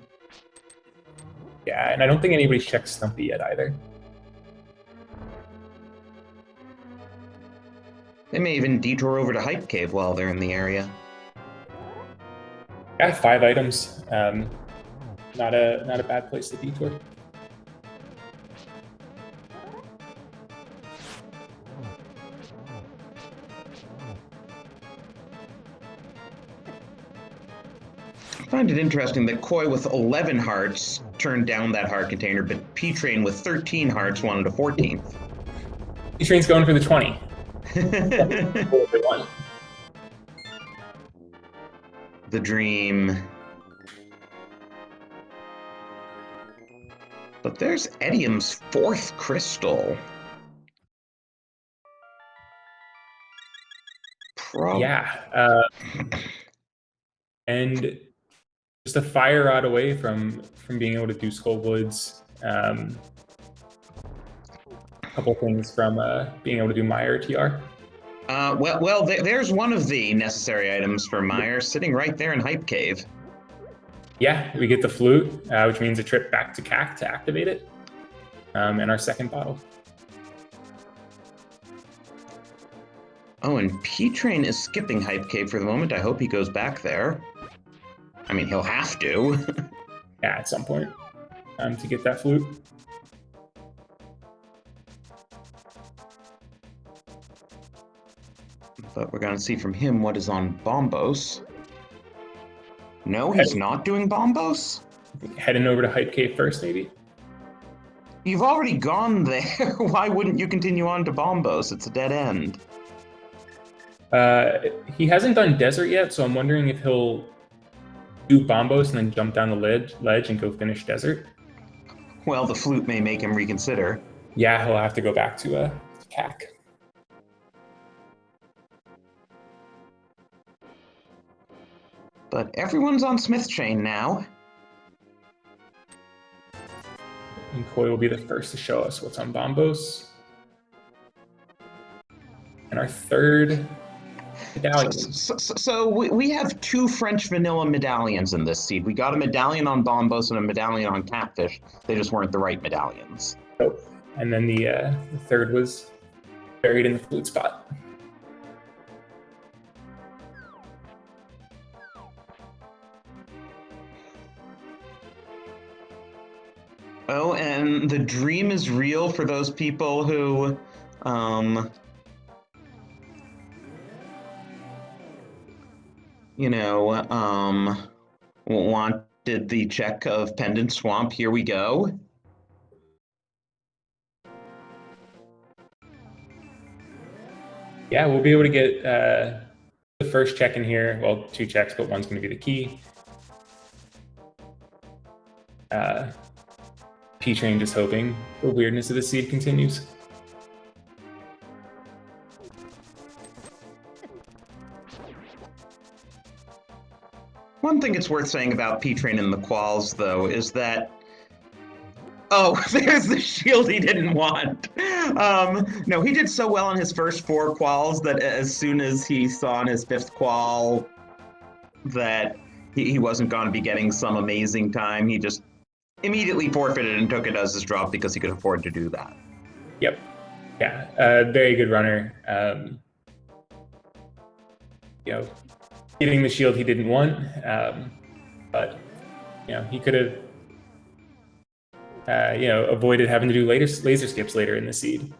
Yeah, and I don't think anybody's checked Stumpy yet either. They may even detour over to Hype Cave while they're in the area. Yeah, 5 items. Not a bad place to detour. I find it interesting that Koi with 11 hearts turned down that heart container, but P-Train with 13 hearts wanted a 14th. P-Train's going for the 20. The dream. But there's Edium's 4th crystal. Yeah. And just a fire rod away from being able to do Skullwoods. A couple things from being able to do Meyer TR. There's one of the necessary items for Meyer sitting right there in Hype Cave. Yeah, we get the flute, which means a trip back to CAC to activate it, and our second bottle. Oh, and P-Train is skipping Hype Cave for the moment. I hope he goes back there. I mean, he'll have to. Yeah, at some point, to get that flute. But we're going to see from him what is on Bombos. No, he's not doing Bombos? Heading over to Hype Cave first, maybe? You've already gone there. Why wouldn't you continue on to Bombos? It's a dead end. He hasn't done Desert yet, so I'm wondering if he'll do Bombos and then jump down the ledge and go finish Desert. Well, the flute may make him reconsider. Yeah, he'll have to go back to CAC. But everyone's on Smith chain now. And Koi will be the first to show us what's on Bombos. And our third medallion. So we have 2 French vanilla medallions in this seed. We got a medallion on Bombos and a medallion on Catfish. They just weren't the right medallions. Oh, and then the third was buried in the flute spot. Oh, and the dream is real for those people who wanted the check of Pendant Swamp. Here we go. Yeah, we'll be able to get the first check in here. Well, 2 checks, but one's going to be the key. P-Train just hoping the weirdness of the seed continues. One thing it's worth saying about P-Train and the quals, though, is that oh, there's the shield he didn't want. No, he did so well on his first 4 quals that as soon as he saw in his 5th qual that he wasn't going to be getting some amazing time, he just immediately forfeited and took it as his drop because he could afford to do that. Yep. Yeah, very good runner. Getting the shield he didn't want, but he could have avoided having to do laser skips later in the seed.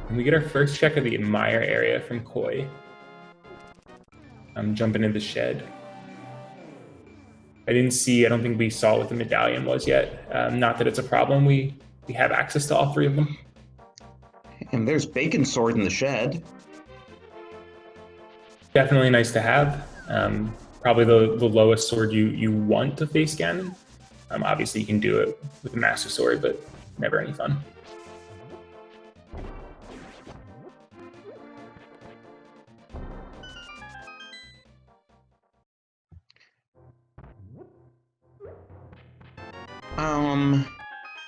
And we get our first check of the admire area from Koi. I'm jumping in the shed. I don't think we saw what the medallion was yet. Not that it's a problem. We have access to all 3 of them. And there's Bacon Sword in the shed. Definitely nice to have. Probably the lowest sword you want to face scan. Obviously, you can do it with a Master Sword, but never any fun.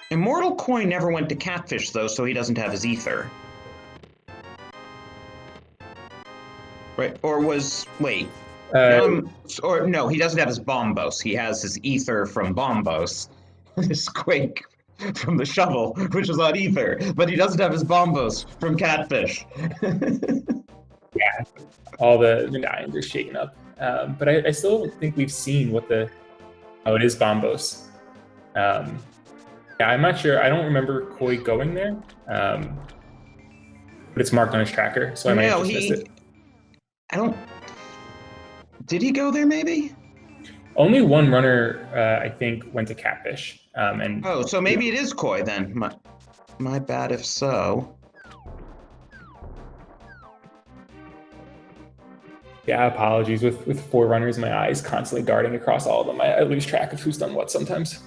Immortal Koi never went to Catfish, though, so he doesn't have his ether. Right, or wait. Or no, he doesn't have his Bombos. He has his ether from Bombos. His Quake from the shovel, which is on ether. But he doesn't have his Bombos from Catfish. Yeah, all the medallions are shaken up. But I still don't think we've seen what it is Bombos. Yeah, I'm not sure. I don't remember Koi going there. But it's marked on his tracker, so I might have just missed it. Did he go there, maybe? Only one runner, I think, went to Catfish. So maybe it is Koi then. My bad if so. Yeah, apologies. With 4 runners, my eyes constantly darting across all of them. I lose track of who's done what sometimes.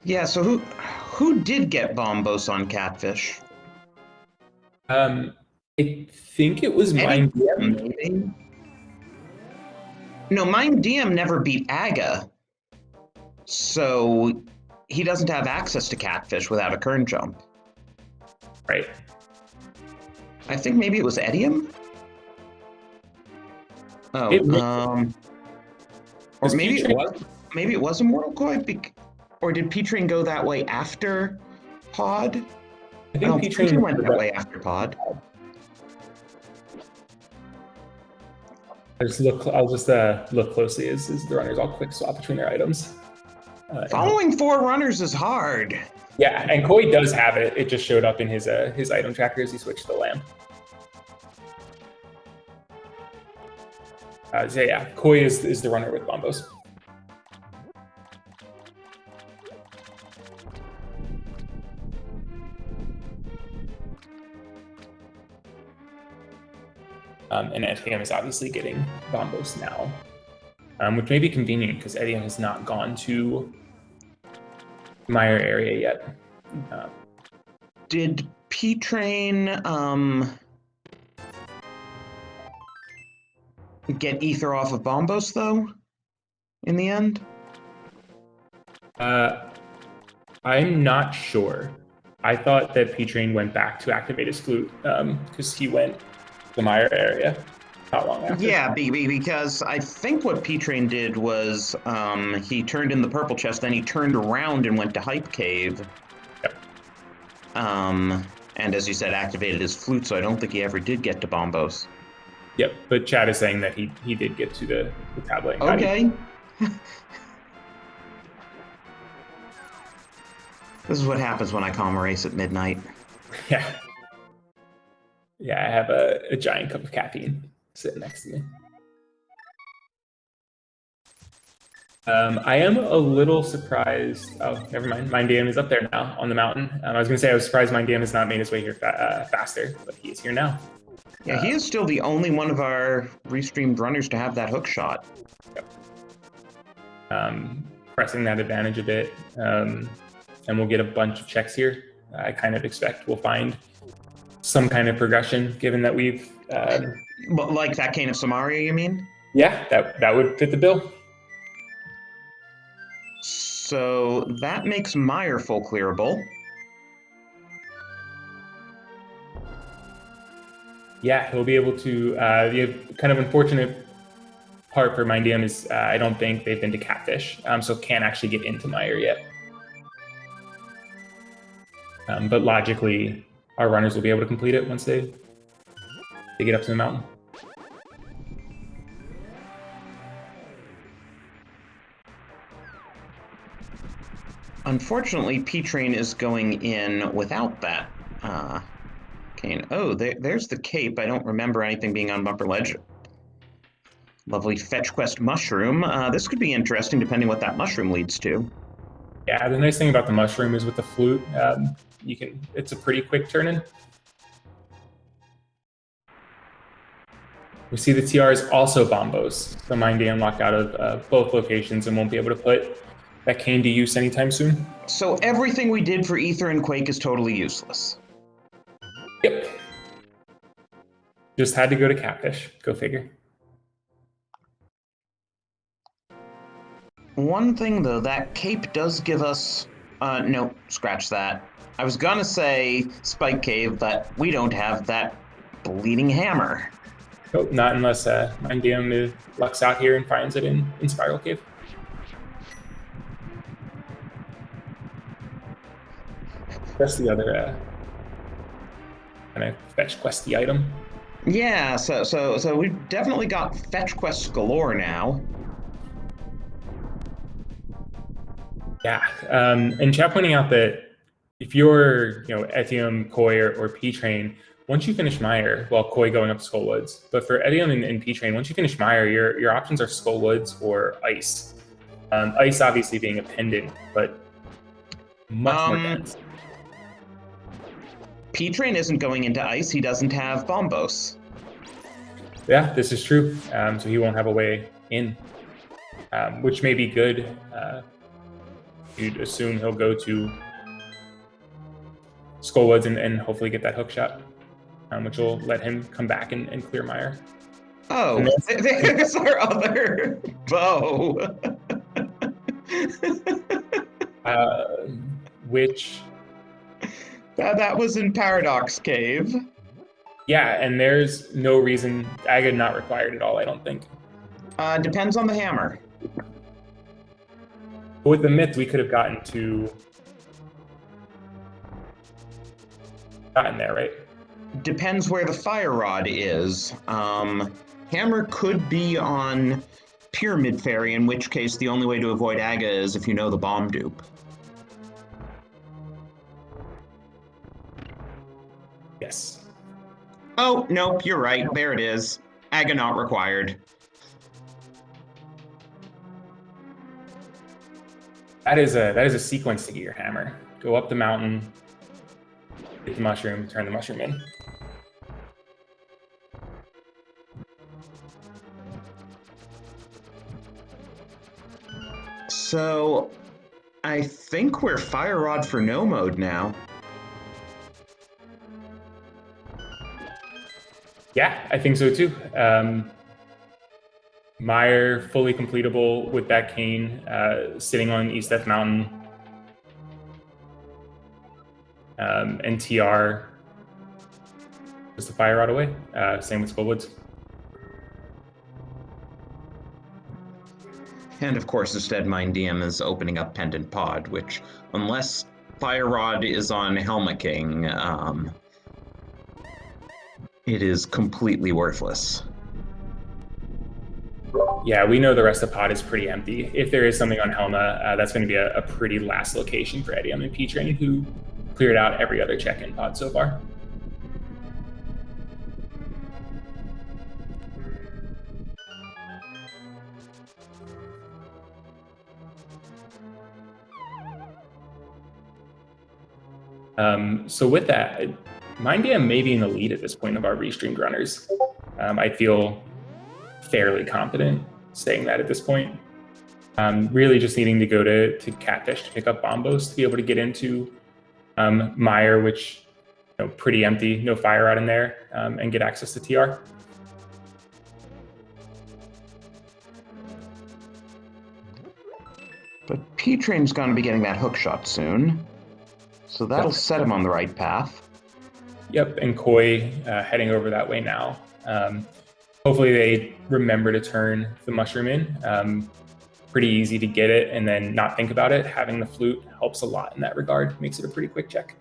Yeah, so who did get Bombos on Catfish? I think it was Mind DM. Maybe? No, Mind DM never beat Aga. So he doesn't have access to Catfish without a Kern jump. Right. I think maybe it was Edium? Oh, or maybe it was Immortal Koi? Or did P-Train go that way after Pod? I think P-Train went that way after Pod. I'll just look closely as the runners all quick swap between their items. Following 4 runners is hard. Yeah, and Koi does have it. It just showed up in his item tracker as he switched to the lamp. So yeah, Koi is the runner with Bombos. And Edium is obviously getting Bombos now, which may be convenient because Edium has not gone to Meyer area yet. Did P-Train get ether off of Bombos, though, in the end? I'm not sure. I thought that P-Train went back to activate his flute because he went to the Meyer area. not long after. Yeah, because I think what P-Train did was he turned in the purple chest, then he turned around and went to Hype Cave. Yep. And as you said, activated his flute, so I don't think he ever did get to Bombos. Yep, but Chad is saying that he did get to the tablet. And Okay. This is what happens when I calm a race at midnight. Yeah. Yeah, I have a giant cup of caffeine sitting next to me. I am a little surprised. Oh, never mind. Mind Dam is up there now on the mountain. I was going to say I was surprised Mind Dam has not made his way here faster, but he is here now. Yeah, he is still the only one of our restreamed runners to have that hook shot. Yep. Pressing that advantage a bit, and we'll get a bunch of checks here. I kind of expect we'll find some kind of progression, given that we've... like that Cane of Samaria, you mean? Yeah, that would fit the bill. So that makes Meyer full clearable. Yeah, he'll be able to... the kind of unfortunate part for Mind Dam is I don't think they've been to Catfish, so can't actually get into Meyer yet. But logically, our runners will be able to complete it once they get up to the mountain. Unfortunately, P-Train is going in without that cane. Oh, there's the cape. I don't remember anything being on Bumper Ledge. Lovely fetch quest mushroom. This could be interesting depending what that mushroom leads to. Yeah, the nice thing about the mushroom is with the flute, it's a pretty quick turn-in. We see the TR is also Bombos, so Mind Dam locked out of both locations and won't be able to put that cane to use anytime soon. So everything we did for Ether and Quake is totally useless. Yep. Just had to go to Catfish. Go figure. One thing, though, that cape does give us... no, scratch that. I was gonna say Spike Cave, but we don't have that bleeding hammer. Nope, not unless Mind Dam lucks out here and finds it in Spiral Cave. That's the other kind of fetch questy item. Yeah, so we've definitely got fetch quests galore now. Yeah, and Chad pointing out that if you're, Etium, Koi, or P-Train, once you finish Meyer, well, Koi going up to Skull Woods, but for Etium and P-Train, once you finish Meyer, your options are Skull Woods or Ice. Ice obviously being a pendant, but much more dense. P-Train isn't going into Ice, he doesn't have Bombos. Yeah, this is true, so he won't have a way in, which may be good. You'd assume he'll go to Skullwoods and hopefully get that hook shot, which will let him come back and clear Meyer. Oh, there's our other bow. Which... That was in Paradox Cave. Yeah, and there's no reason... Aga not required at all, I don't think. Depends on the hammer. But with the myth, we could have gotten there, right? Depends where the fire rod is. Hammer could be on Pyramid Fairy, in which case the only way to avoid Aga is if you know the bomb dupe. Yes. Oh, nope, you're right. There it is. Aga not required. That is a sequence to get your hammer. Go up the mountain, get the mushroom, turn the mushroom in. So, I think we're Fire Rod for no mode now. Yeah, I think so too. Meyer fully completable with that cane, sitting on East Death Mountain. And TR just a fire rod away. Same with Skullwoods. And of course, instead, Mind DM is opening up Pendant Pod, which, unless Fire Rod is on Helma King, it is completely worthless. Yeah, we know the rest of the pod is pretty empty. If there is something on Helma, that's going to be a pretty last location for Eddie and P-Train, who cleared out every other check-in pod so far. So with that, Mind DM may be in the lead at this point of our restreamed runners. I feel fairly confident saying that at this point. Really just needing to go to Catfish to pick up Bombos to be able to get into Mire, which pretty empty, no fire out in there, and get access to TR. But P-Train's going to be getting that hook shot soon, so that'll set him on the right path. Yep, and Koi heading over that way now. Hopefully they remember to turn the mushroom in. Pretty easy to get it and then not think about it. Having the flute helps a lot in that regard. Makes it a pretty quick check.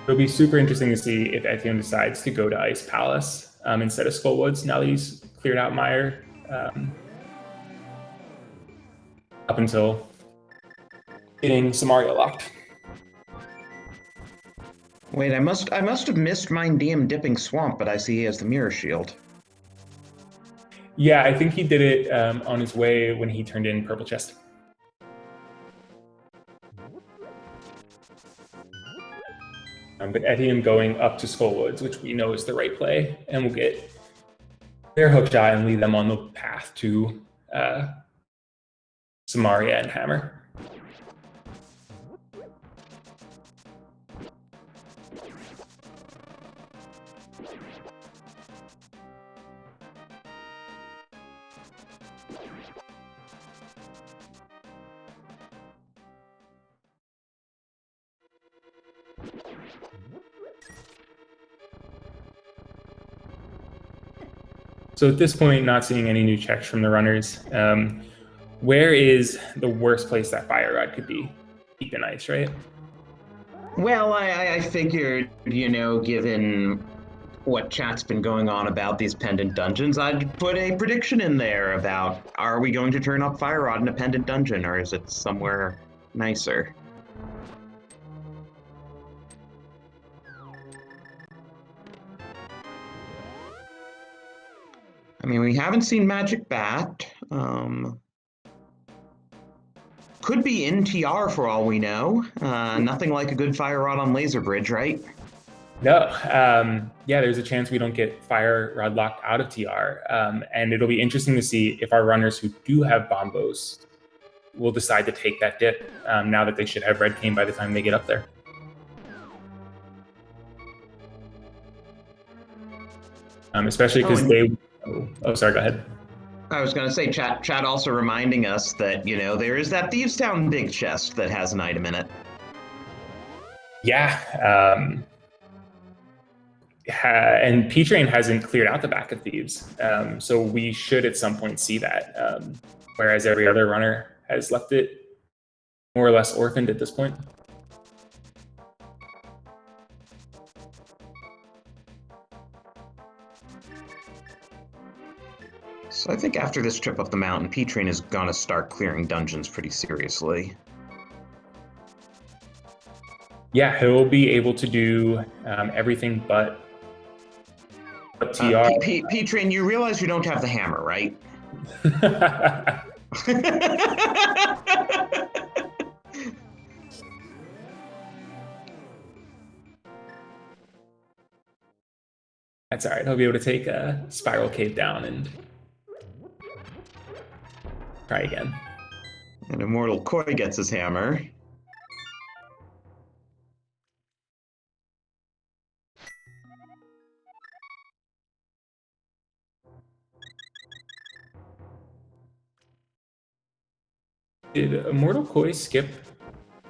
It'll be super interesting to see if Etienne decides to go to Ice Palace instead of Skullwoods now that he's cleared out Mire. Up until getting Samaria locked. Wait, I must have missed Mind DM dipping Swamp, but I see he has the Mirror Shield. Yeah, I think he did it on his way when he turned in Purple Chest. But Etienne going up to Skullwoods, which we know is the right play, and we'll get their hook shot and lead them on the path to Samaria and Hammer. So at this point, not seeing any new checks from the runners. Where is the worst place that Fire Rod could be? Deep in Ice, right? Well, I figured, given what chat's been going on about these pendant dungeons, I'd put a prediction in there about, are we going to turn up Fire Rod in a pendant dungeon, or is it somewhere nicer? I mean, we haven't seen Magic Bat. Could be in TR for all we know. Nothing like a good Fire Rod on Laser Bridge, right? No. Yeah, there's a chance we don't get Fire Rod locked out of TR. And it'll be interesting to see if our runners who do have Bombos will decide to take that dip now that they should have Red Cane by the time they get up there. Especially because they... Oh, sorry, go ahead. I was going to say, chat also reminding us that, there is that Thieves Town big chest that has an item in it. Yeah. And P-Train hasn't cleared out the back of Thieves. So we should at some point see that. Whereas every other runner has left it more or less orphaned at this point. So I think after this trip up the mountain, P-Train is going to start clearing dungeons pretty seriously. Yeah, he'll be able to do everything but TR. P-Train, you realize you don't have the hammer, right? That's all right. He'll be able to take a Spiral Cave down and try again. And Immortal Koi gets his hammer. Did Immortal Koi skip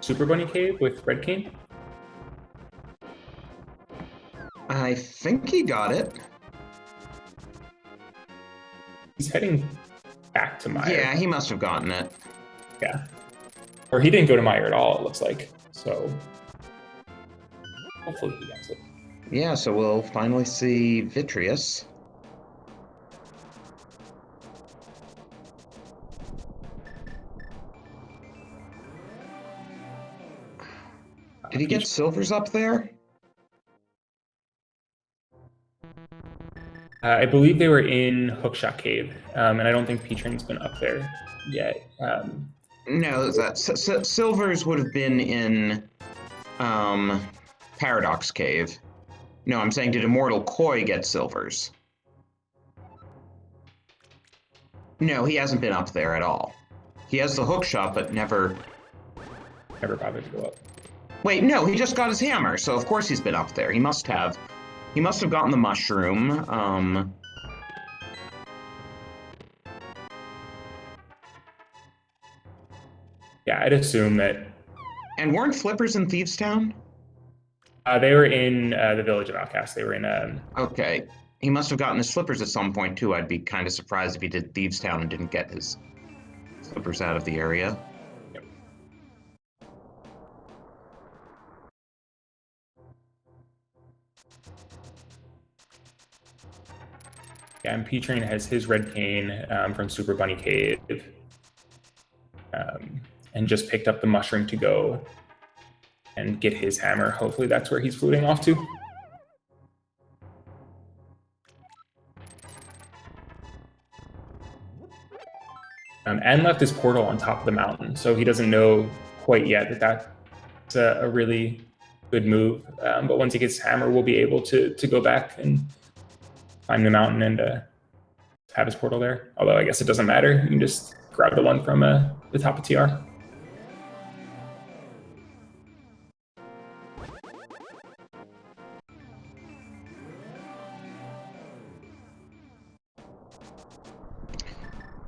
Super Bunny Cave with Red Cane? I think he got it. He's heading back to Meyer. Yeah, he must have gotten it. Yeah. Or he didn't go to Meyer at all, it looks like. So hopefully he gets it. Yeah, so we'll finally see Vitreous. Did he get silvers up there? I believe they were in Hookshot Cave, and I don't think P-Train's been up there yet. No, silvers would have been in Paradox Cave. No, I'm saying, did Immortal Koi get silvers? No, he hasn't been up there at all. He has the hookshot, but never bothered to go up. Wait, no, he just got his hammer, so of course he's been up there. He must have gotten the mushroom. Yeah, I'd assume that. And weren't Flippers in Thievestown? They were in the Village of Outcasts. They were in. Okay. He must have gotten his slippers at some point, too. I'd be kind of surprised if he did Thievestown and didn't get his slippers out of the area. Yep. Yeah, and P-Train has his red cane from Super Bunny Cave. And just picked up the mushroom to go and get his hammer. Hopefully that's where he's floating off to. And left his portal on top of the mountain, so he doesn't know quite yet that that's a really good move. But once he gets his hammer, we'll be able to go back and climb the mountain and have his portal there. Although I guess it doesn't matter. You can just grab the one from the top of TR.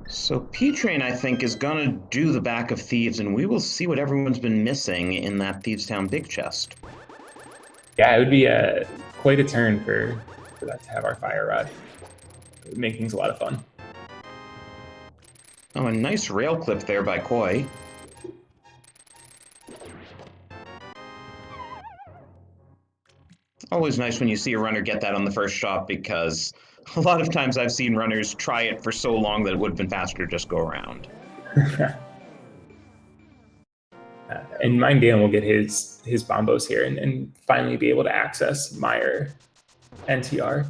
So P-Train, I think, is going to do the Back of Thieves, and we will see what everyone's been missing in that Thievestown big chest. Yeah, it would be quite a turn for that to have our fire rod. It would make things a lot of fun. Oh, a nice rail clip there by Koi. Always nice when you see a runner get that on the first shot, because a lot of times I've seen runners try it for so long that it would have been faster to just go around. And Mind Dan will get his bombos here and finally be able to access Meyer and TR.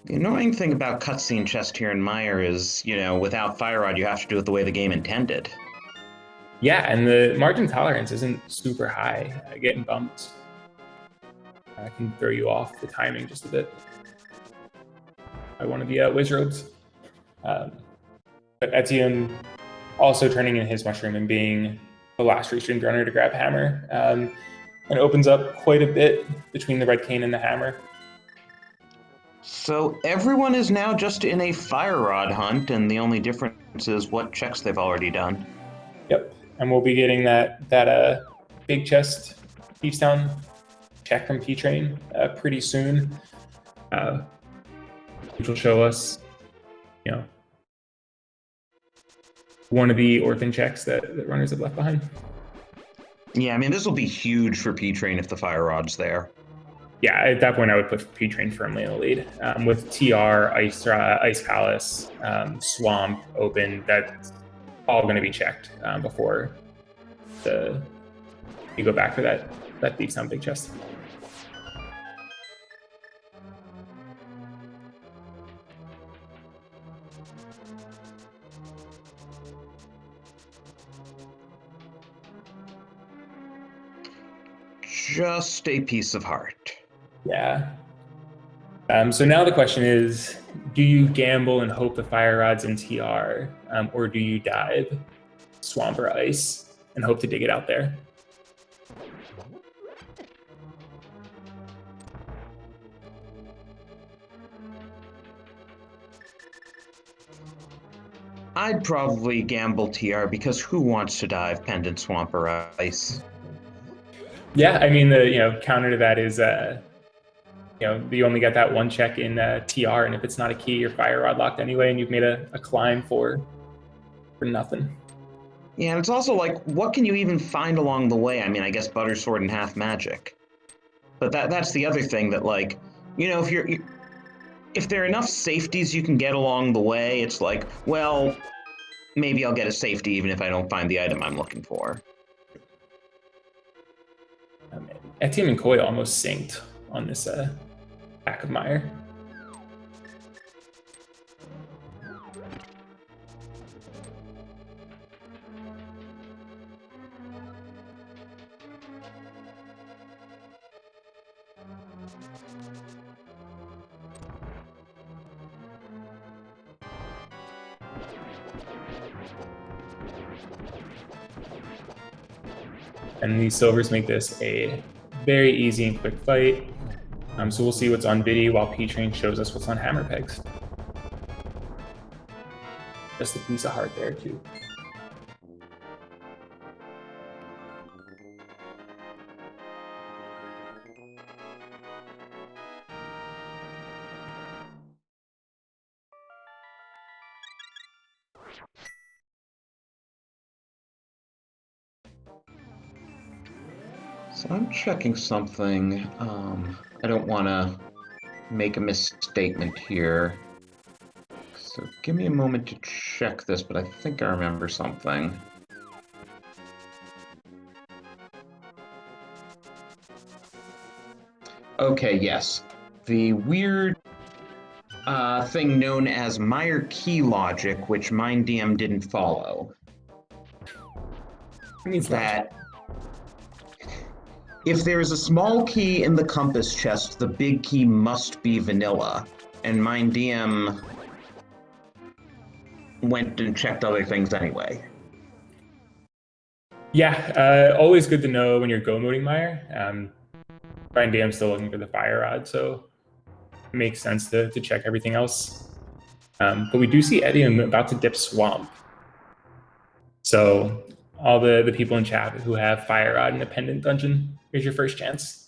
The annoying thing about cutscene chest here in Meyer is, without Fire Rod, you have to do it the way the game intended. Yeah, and the margin tolerance isn't super high. Getting bumped can throw you off the timing just a bit. By one of the Wizrobes. But Etienne also turning in his mushroom and being the last restreamed runner to grab hammer. And opens up quite a bit between the red cane and the hammer. So everyone is now just in a Fire Rod hunt, and the only difference is what checks they've already done. Yep, and we'll be getting that big chest Thievestown check from P-Train pretty soon, which will show us, one of the orphan checks that runners have left behind. Yeah, I mean, this will be huge for P-Train if the Fire Rod's there. Yeah, at that point, I would put P-Train firmly in the lead. With TR, Ice Palace, Swamp open, that's all going to be checked before you go back for that Thievestown big chest. just a piece of heart. Yeah. So now the question is, do you gamble and hope the fire rod's in TR, or do you dive swamp or ice and hope to dig it out there? I'd probably gamble TR because who wants to dive pendant swamp or ice? Yeah, I mean, the counter to that is you only get that one check in TR, and if it's not a key, you're fire rod locked anyway, and you've made a climb for nothing. Yeah, and it's also like, what can you even find along the way? I mean, I guess butter sword and half magic, but that's the other thing that, like, if there are enough safeties you can get along the way, it's like, well, maybe I'll get a safety even if I don't find the item I'm looking for. Etienne and Koi almost synced on this back of Mire. And these silvers make this a very easy and quick fight. So we'll see what's on Biddy while P-Train shows us what's on Hammer Pegs. Just a piece of heart there, too. So I'm checking something. I don't want to make a misstatement here. So give me a moment to check this, but I think I remember something. Okay, yes. The weird thing known as Meyer key logic, which MindDM didn't follow. It means that if there is a small key in the compass chest, the big key must be vanilla. And MindDM went and checked other things anyway. Yeah, always good to know when you're go moding Mire. MindDM's still looking for the fire rod, so it makes sense to check everything else. But we do see Edium about to dip swamp. So all the people in chat who have fire rod in a pendant dungeon, here's your first chance.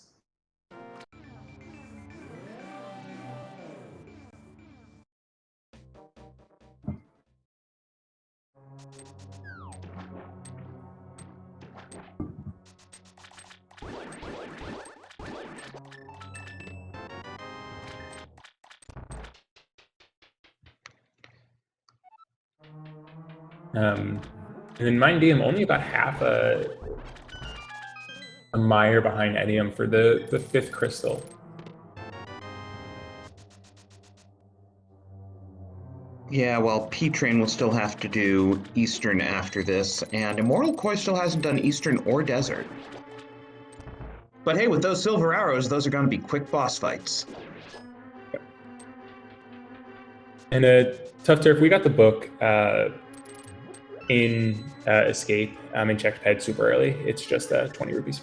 And then MindDM only about half a Mire behind Edium for the 5th crystal. Yeah, well, P-Train will still have to do Eastern after this, and Immortal Koi still hasn't done Eastern or Desert. But hey, with those silver arrows, those are going to be quick boss fights. And Tough Turf, we got the book in Escape and checked Ped super early. It's just 20 rupees.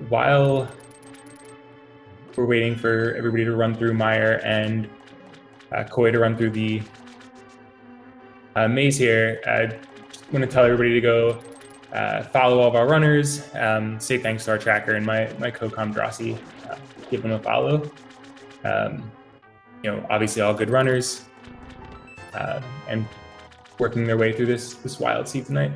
While we're waiting for everybody to run through Mire and Koi to run through the maze here, I want to tell everybody to go follow all of our runners, say thanks to our tracker and my co-com Drossi, give them a follow. Obviously all good runners and working their way through this wild seed tonight.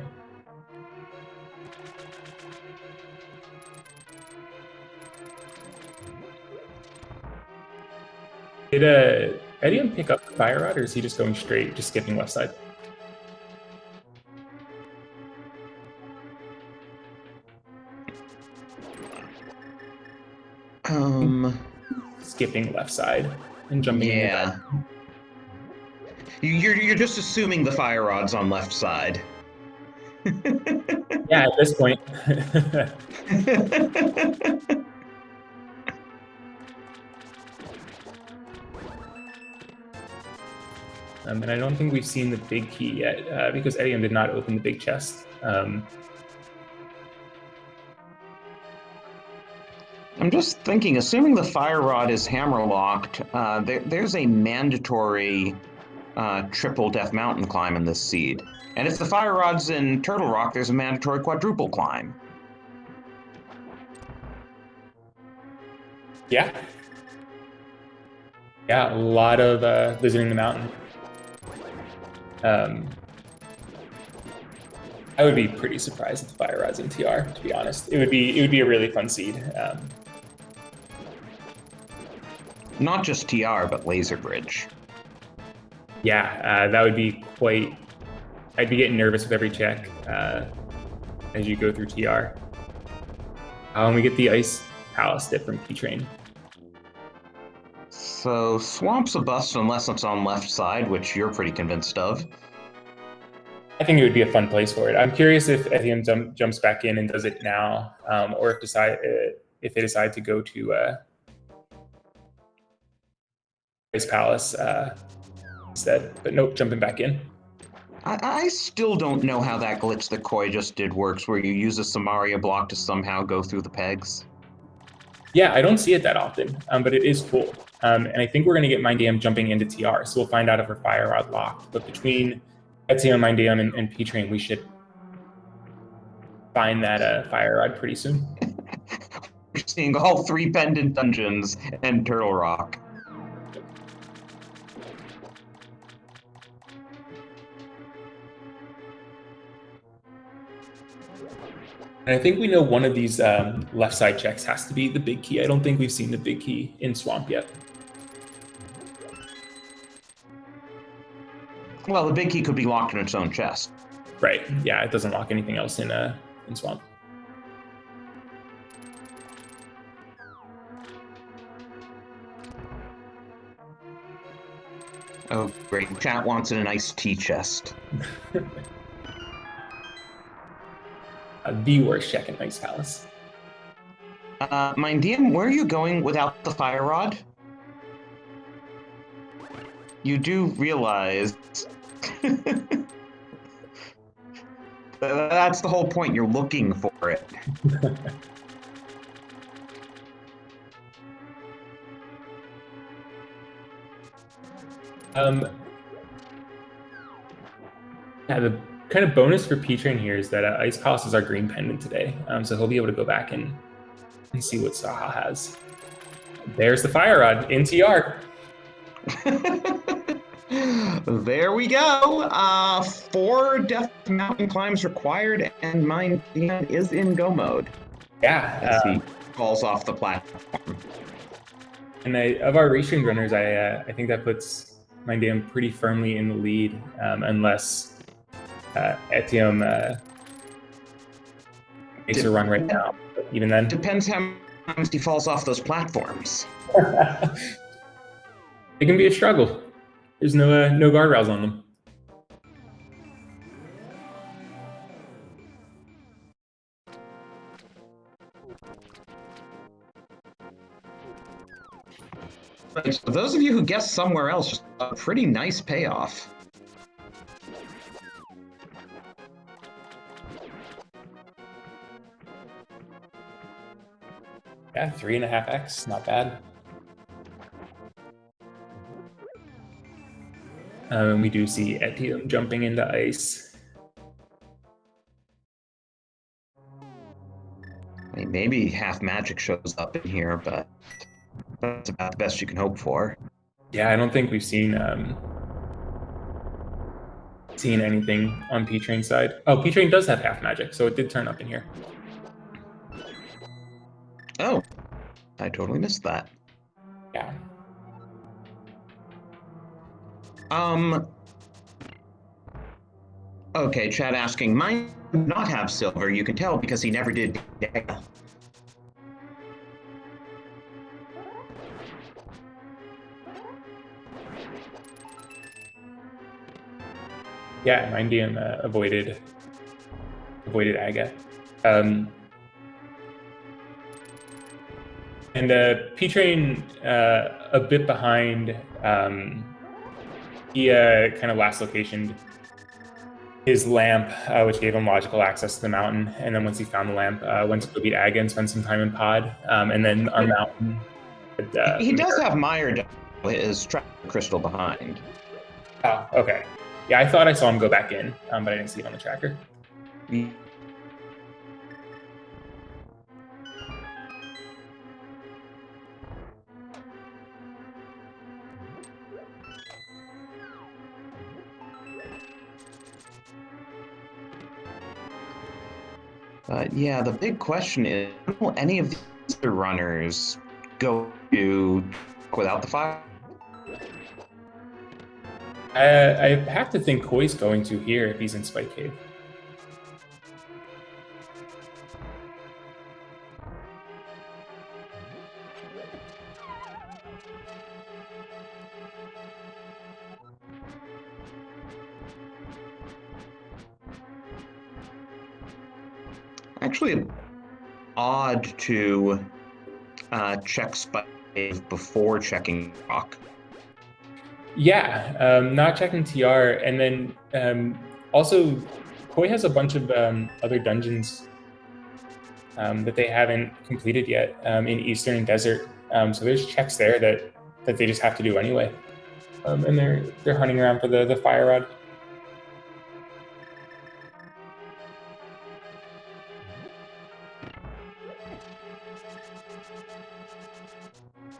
Edium pick up the Fire Rod, or is he just going straight, just skipping left side? Skipping left side and jumping in the Yeah. You're just assuming the Fire Rod's on left side. Yeah, at this point. And I don't think we've seen the big key yet, because Edium did not open the big chest. I'm just thinking, assuming the Fire Rod is hammer locked, there's a mandatory triple Death Mountain climb in this seed. And if the Fire Rod's in Turtle Rock, there's a mandatory quadruple climb. Yeah. Yeah, a lot of visiting the mountain. I would be pretty surprised if the Fire Rod's in TR, to be honest. It would be a really fun seed. Not just TR, but Laser Bridge. Yeah, that would be quite... I'd be getting nervous with every check as you go through TR. And we get the Ice Palace dip from P-Train. So Swamp's a bust unless it's on left side, which you're pretty convinced of. I think it would be a fun place for it. I'm curious if Edium jumps back in and does it now, or if they decide to go to Ice Palace instead. But nope, jumping back in. I still don't know how that glitch that Koi just did works, where you use a Samaria block to somehow go through the pegs. Yeah, I don't see it that often, but it is cool. And I think we're going to get Mind Dam jumping into TR, so we'll find out if her Fire Rod locked. But between Etium, Mind Dam, and P-Train, we should find that Fire Rod pretty soon. We're seeing all 3 pendant dungeons and Turtle Rock. And I think we know one of these left side checks has to be the big key. I don't think we've seen the big key in Swamp yet. Well, the big key could be locked in its own chest. Right. Yeah, it doesn't lock anything else in Swamp. Oh, great. Chat wants an iced tea chest. The worst check in Ice Palace. Mind Dam, where are you going without the Fire Rod? You do realize... That's the whole point. You're looking for it. Yeah, the kind of bonus for P-Train here is that Ice Palace is our green pendant today, so he'll be able to go back and see what Saha has. There's the Fire Rod in TR. There we go. 4 Death Mountain climbs required, and Mind Dam is in go mode. Yeah. As he falls off the platform. And of our race train runners, I think that puts Mind Dam pretty firmly in the lead, unless Etium makes a run right now. But even then, Depends how many times he falls off those platforms. it can be a struggle. There's no guardrails on them. So those of you who guessed somewhere else, just a pretty nice payoff. Yeah, 3.5x, not bad. And we do see Etium jumping into ice. I mean, maybe half magic shows up in here, but that's about the best you can hope for. Yeah, I don't think we've seen anything on P-Train's side. Oh, P-Train does have half magic, so it did turn up in here. Oh, I totally missed that. Yeah. Okay, Chad asking, mine do not have silver. You can tell because he never did. Yeah, Mindium avoided Aga. And P-Train a bit behind. He kind of last locationed his lamp, which gave him logical access to the mountain. And then once he found the lamp, went to go beat Aga and spend some time in Pod. And then on mountain. He does have Meyer, his tracker crystal behind. Oh, okay. Yeah, I thought I saw him go back in, but I didn't see it on the tracker. But yeah, the big question is, will any of these other runners go to without the fire? I have to think Koi's going to here if he's in Spike Cave. Actually, odd to check Spike Cave before checking Rock. Yeah, not checking TR, and then also Koi has a bunch of other dungeons that they haven't completed yet in Eastern Desert. So there's checks there that they just have to do anyway, and they're hunting around for the fire rod.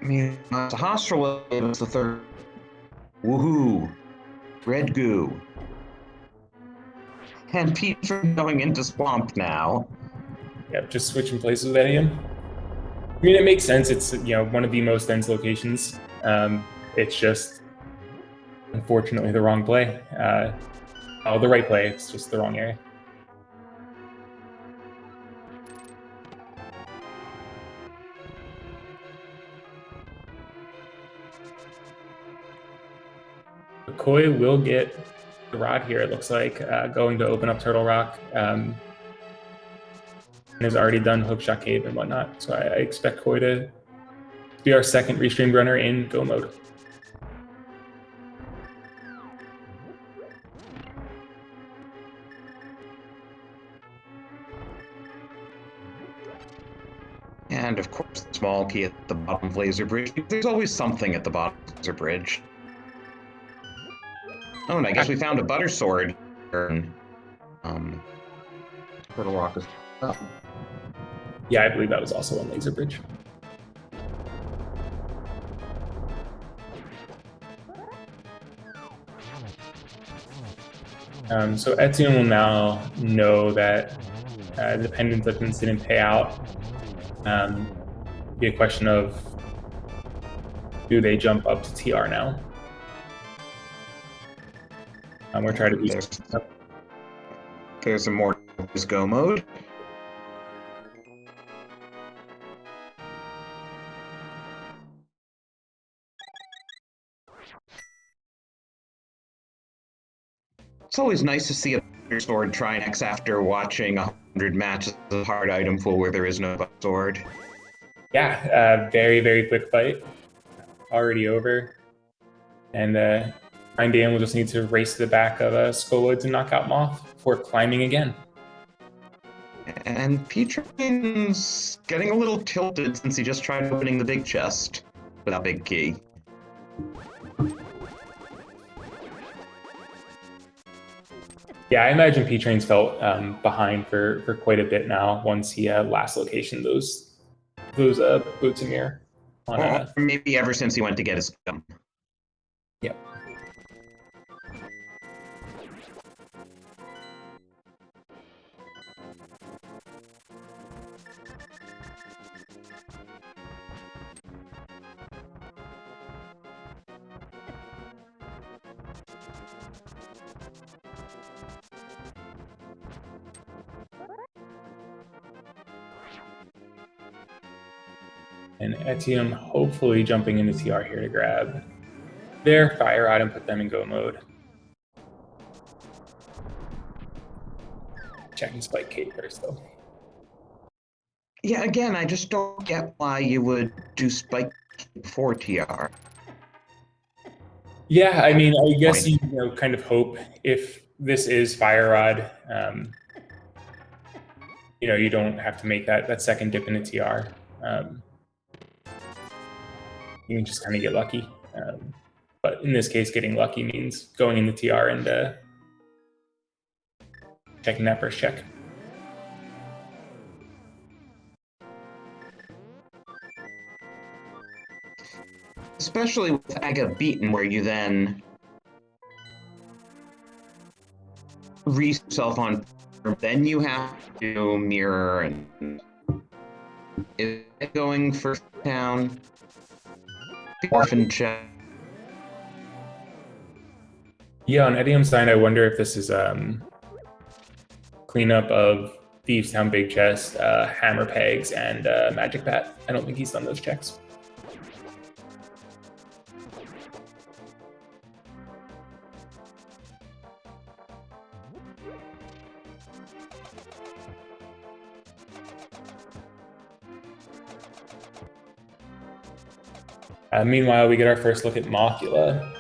I mean, the hostile wave is the third. Woohoo! Red goo. And Peter going into swamp now. Yep, just switching places with Eddie. I mean, it makes sense. It's one of the most dense locations. It's just unfortunately the wrong play. The right play. It's just the wrong area. Koi will get the rod here, it looks like, going to open up Turtle Rock. And has already done Hookshot Cave and whatnot. So I expect Koi to be our second restreamed runner in Go mode. And of course, the small key at the bottom of Laser Bridge. There's always something at the bottom of Laser Bridge. Oh, and I guess we found a butter sword. Turtle Rock is up. Yeah, I believe that was also on Laser Bridge. So Etienne will now know that the pendant liftings didn't pay out. Be a question of, do they jump up to TR now? We're trying to do There's some more Go mode. It's always nice to see a butter sword try an X after watching 100 matches of hard item pool where there is no butter sword. Yeah, very, very quick fight. Already over. And Mindium will just need to race to the back of Skoloid to knock out Moth before climbing again. And P-Train's getting a little tilted since he just tried opening the big chest without big key. Yeah, I imagine P-Train's felt behind for quite a bit now once he last location those boots and mirror. Or maybe ever since he went to get his gun. Yep. And Etium hopefully jumping into TR here to grab their Fire Rod and put them in go mode. Checking Spike Cape first, though. Yeah, again, I just don't get why you would do Spike before TR. Yeah, I mean, I guess you kind of hope if this is Fire Rod, you don't have to make that second dip into TR. You can just kind of get lucky. But in this case, getting lucky means going in the TR and checking that first check. Especially with Aga beaten, where you then yourself on, then you have to mirror and is it going first down? Orphan check. Yeah, on Etium's side, I wonder if this is cleanup of Thieves Town Big Chest, Hammer Pegs, and Magic Bat. I don't think he's done those checks. Meanwhile, we get our first look at Mocula.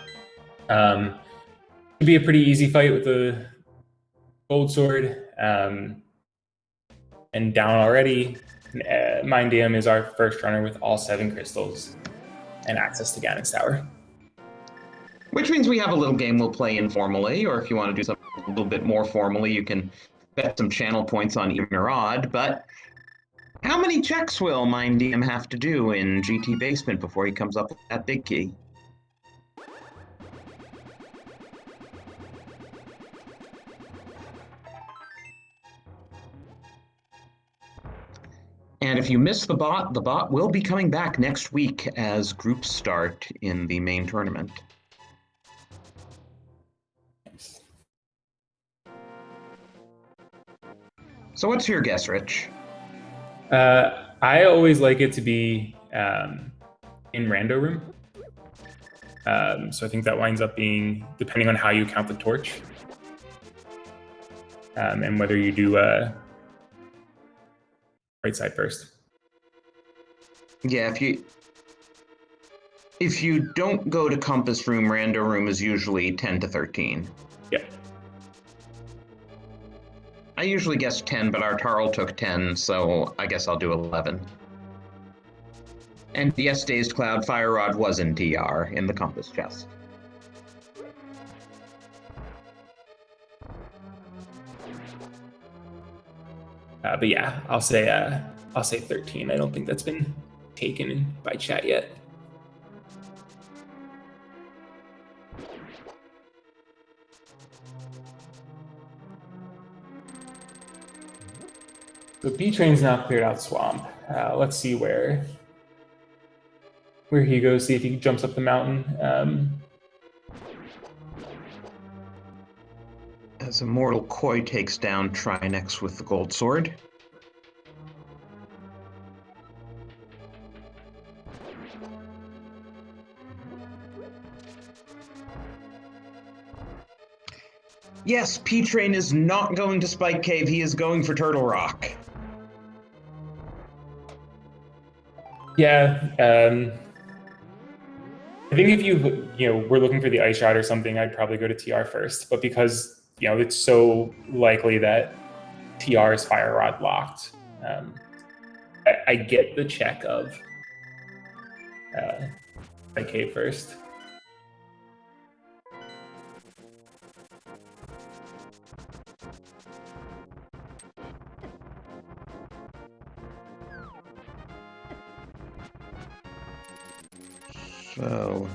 Could be a pretty easy fight with the Gold Sword. And down already, Mind Dam is our first runner with all 7 crystals and access to Ganon's Tower. Which means we have a little game we'll play informally, or if you want to do something a little bit more formally, you can bet some channel points on even or odd, but how many checks will Mind Dam have to do in GT Basement before he comes up with that big key? And if you miss the bot will be coming back next week as groups start in the main tournament. So what's your guess, Rich? I always like it to be in Rando Room. So I think that winds up being, depending on how you count the torch, and whether you do right side first. Yeah, if you don't go to Compass Room, Rando Room is usually 10 to 13. Yeah. I usually guess 10, but our Tarl took 10, so I guess I'll do 11. And yes, Dazed Cloud Fire Rod was in TR in the Compass chest. But yeah, I'll say 13. I don't think that's been taken by chat yet. So B Train's now cleared out Swamp. Let's see where he goes. See if he jumps up the mountain. As Immortal Koi takes down Trinex with the Gold Sword. Yes, P-Train is not going to Spike Cave. He is going for Turtle Rock. Yeah. I think if you were looking for the ice shot or something, I'd probably go to TR first. But because it's so likely that TR is Fire Rod locked, I get the check of Cave first. So,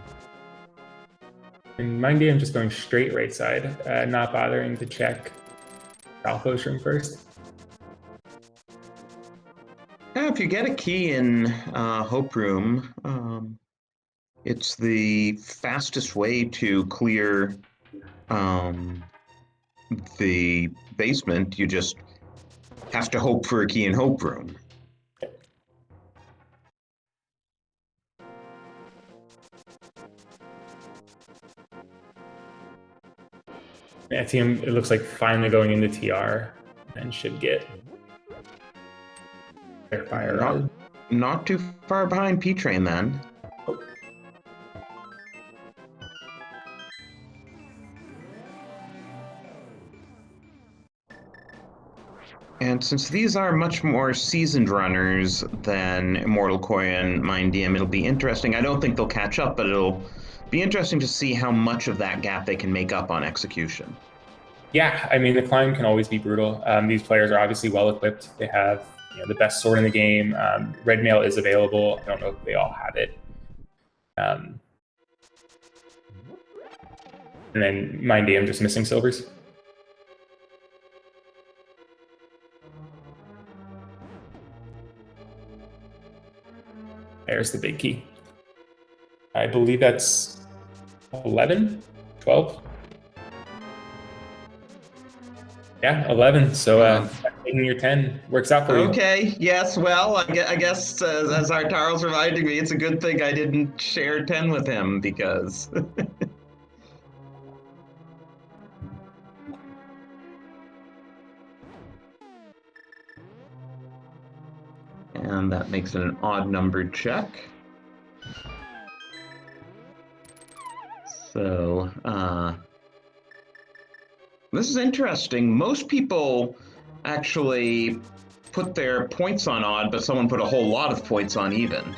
and Mind Dam just going straight right side, not bothering to check Alpha's room first. Yeah, if you get a key in Hope Room, it's the fastest way to clear the basement. You just have to hope for a key in Hope Room. Etium, it looks like finally going into TR and should get their fire rod. Not too far behind P-Train then. And since these are much more seasoned runners than Immortal Koi and Mind DM, it'll be interesting. I don't think they'll catch up, but it'll be interesting to see how much of that gap they can make up on execution. Yeah, I mean, the climb can always be brutal. These players are obviously well equipped. They have the best sword in the game. Red mail is available. I don't know if they all have it. And then Mind DM just missing silvers. There's the big key. I believe that's 11, 12. Yeah, 11. So taking your 10 works out for you. Okay, yes, well, I guess as Artaro's reminding me, it's a good thing I didn't share 10 with him, because... And that makes it an odd-numbered check. So, this is interesting. Most people actually put their points on odd, but someone put a whole lot of points on even.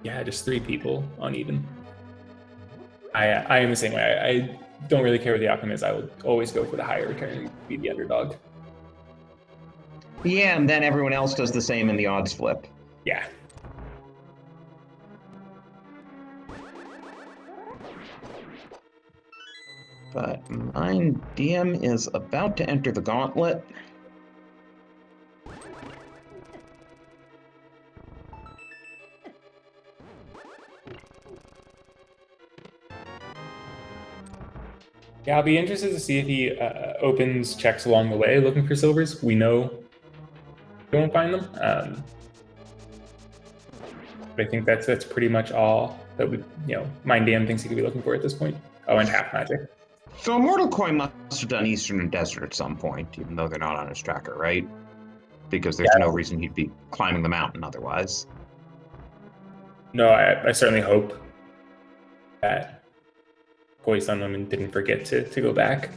Yeah, just 3 people on even. I am the same way. I don't really care what the outcome is. I will always go for the higher return and be the underdog. Yeah, and then everyone else does the same in the odds flip. Yeah. But Mind DM is about to enter the gauntlet. Yeah, I'll be interested to see if he opens checks along the way looking for silvers. We know we won't find them. But I think that's pretty much all that we, Mind DM thinks he could be looking for at this point. Oh, and half magic. So Immortal Koi must have done Eastern and Desert at some point, even though they're not on his tracker, right? Because there's no reason he'd be climbing the mountain otherwise. No, I certainly hope that Koi Sun Women didn't forget to go back.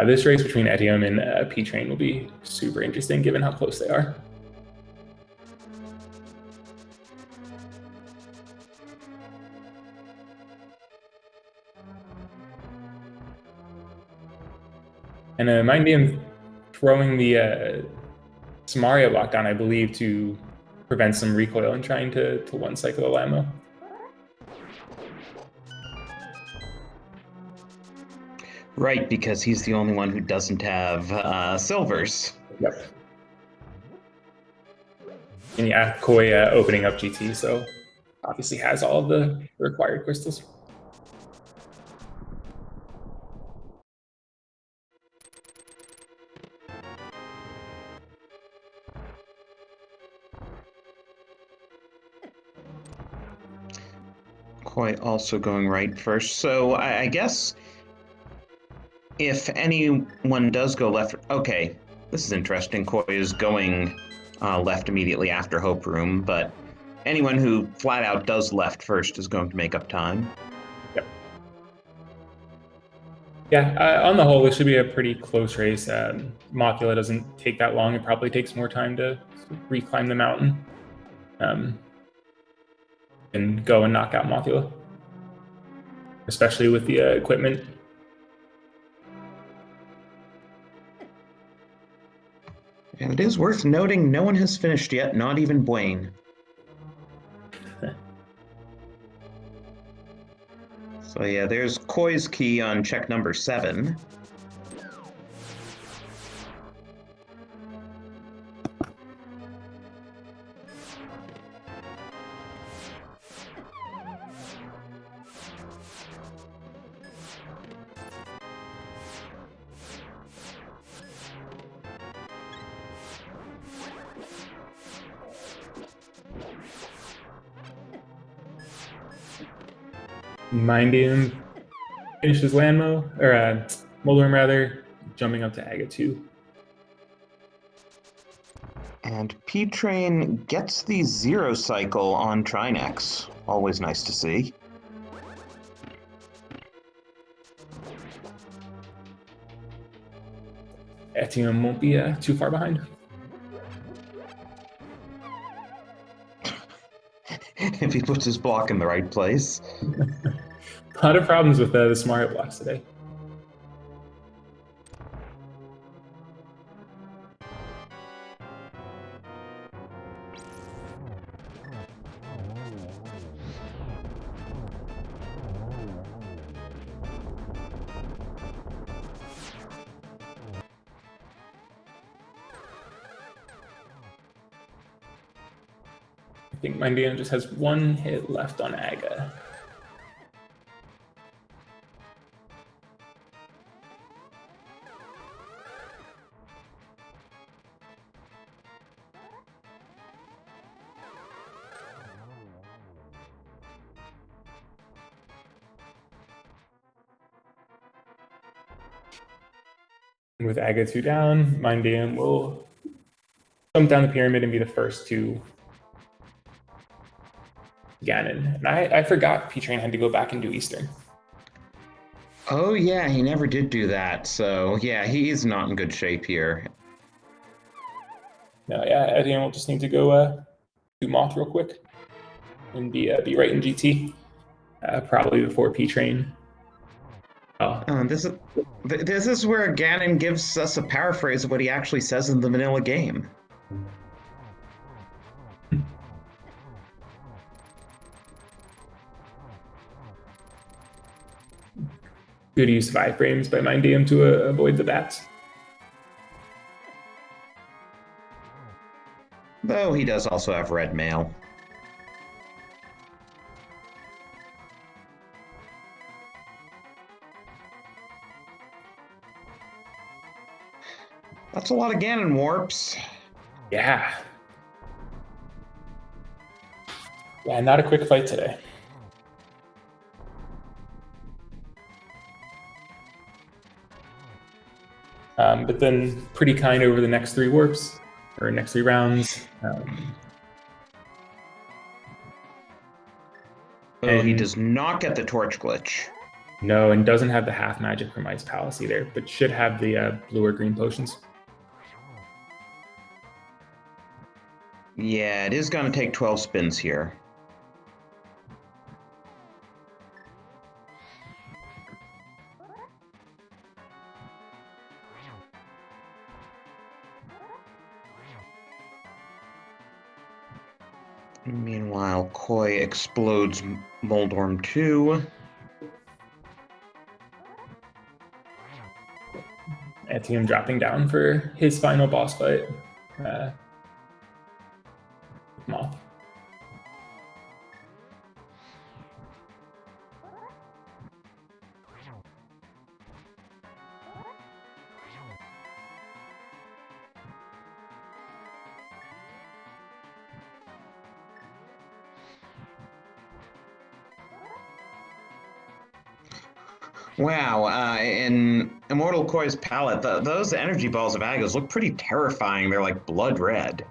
This race between Etium and P-Train will be super interesting given how close they are. And Mind DM throwing the Samaria lockdown, I believe, to prevent some recoil and trying to one cycle the Lamo. Right, because he's the only one who doesn't have silvers. Yep. And yeah, Koi opening up GT, so obviously has all of the required crystals. Koi also going right first. So I guess if anyone does go left, okay, this is interesting. Koi is going left immediately after Hope Room, but anyone who flat out does left first is going to make up time. Yep. Yeah, on the whole, this should be a pretty close race. Mocula doesn't take that long. It probably takes more time to reclimb the mountain and go and knock out Mocula, especially with the equipment. And it is worth noting no one has finished yet, not even Blaine. So yeah, there's Koi's key on check number 7. Mindium finishes Landmo, or Moldorm rather, jumping up to Aga 2. And P-Train gets the 0 cycle on Trinex. Always nice to see. Etium won't be too far behind. If he puts his block in the right place. A lot of problems with the Mario blocks today. I think Mindium just has one hit left on Aga. With Aga 2 down, Mindium will jump down the pyramid and be the first to Ganon. And I forgot P-Train had to go back and do Eastern. Oh yeah, he never did do that. So yeah, he is not in good shape here. No, yeah, Etienne will just need to go do Moth real quick and be right in GT, probably before P-Train. This is where Ganon gives us a paraphrase of what he actually says in the vanilla game. Good use of iframes by Mindium to avoid the bats. Though he does also have red mail. That's a lot of Ganon warps. Yeah. Yeah, not a quick fight today. But then pretty kind over the next 3 warps, or next 3 rounds. He does not get the torch glitch. No, and doesn't have the half magic from Ice Palace either, but should have the blue or green potions. Yeah, it is going to take 12 spins here. Meanwhile, Koi explodes Moldorm 2. Etienne dropping down for his final boss fight. Moth. Wow, in Immortal Koi's palette, those energy balls of Agos look pretty terrifying. They're like blood red.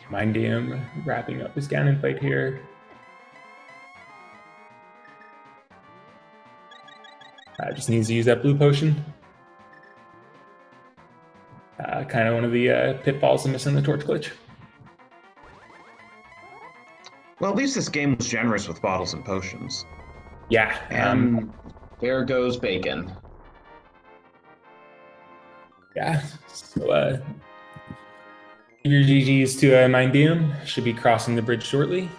Mindium wrapping up his Ganon fight here. Just needs to use that blue potion. Kind of one of the pitfalls of missing the torch glitch. Well, at least this game was generous with bottles and potions. Yeah. And there goes Bacon. Yeah. So your GGs to Mindium. Should be crossing the bridge shortly.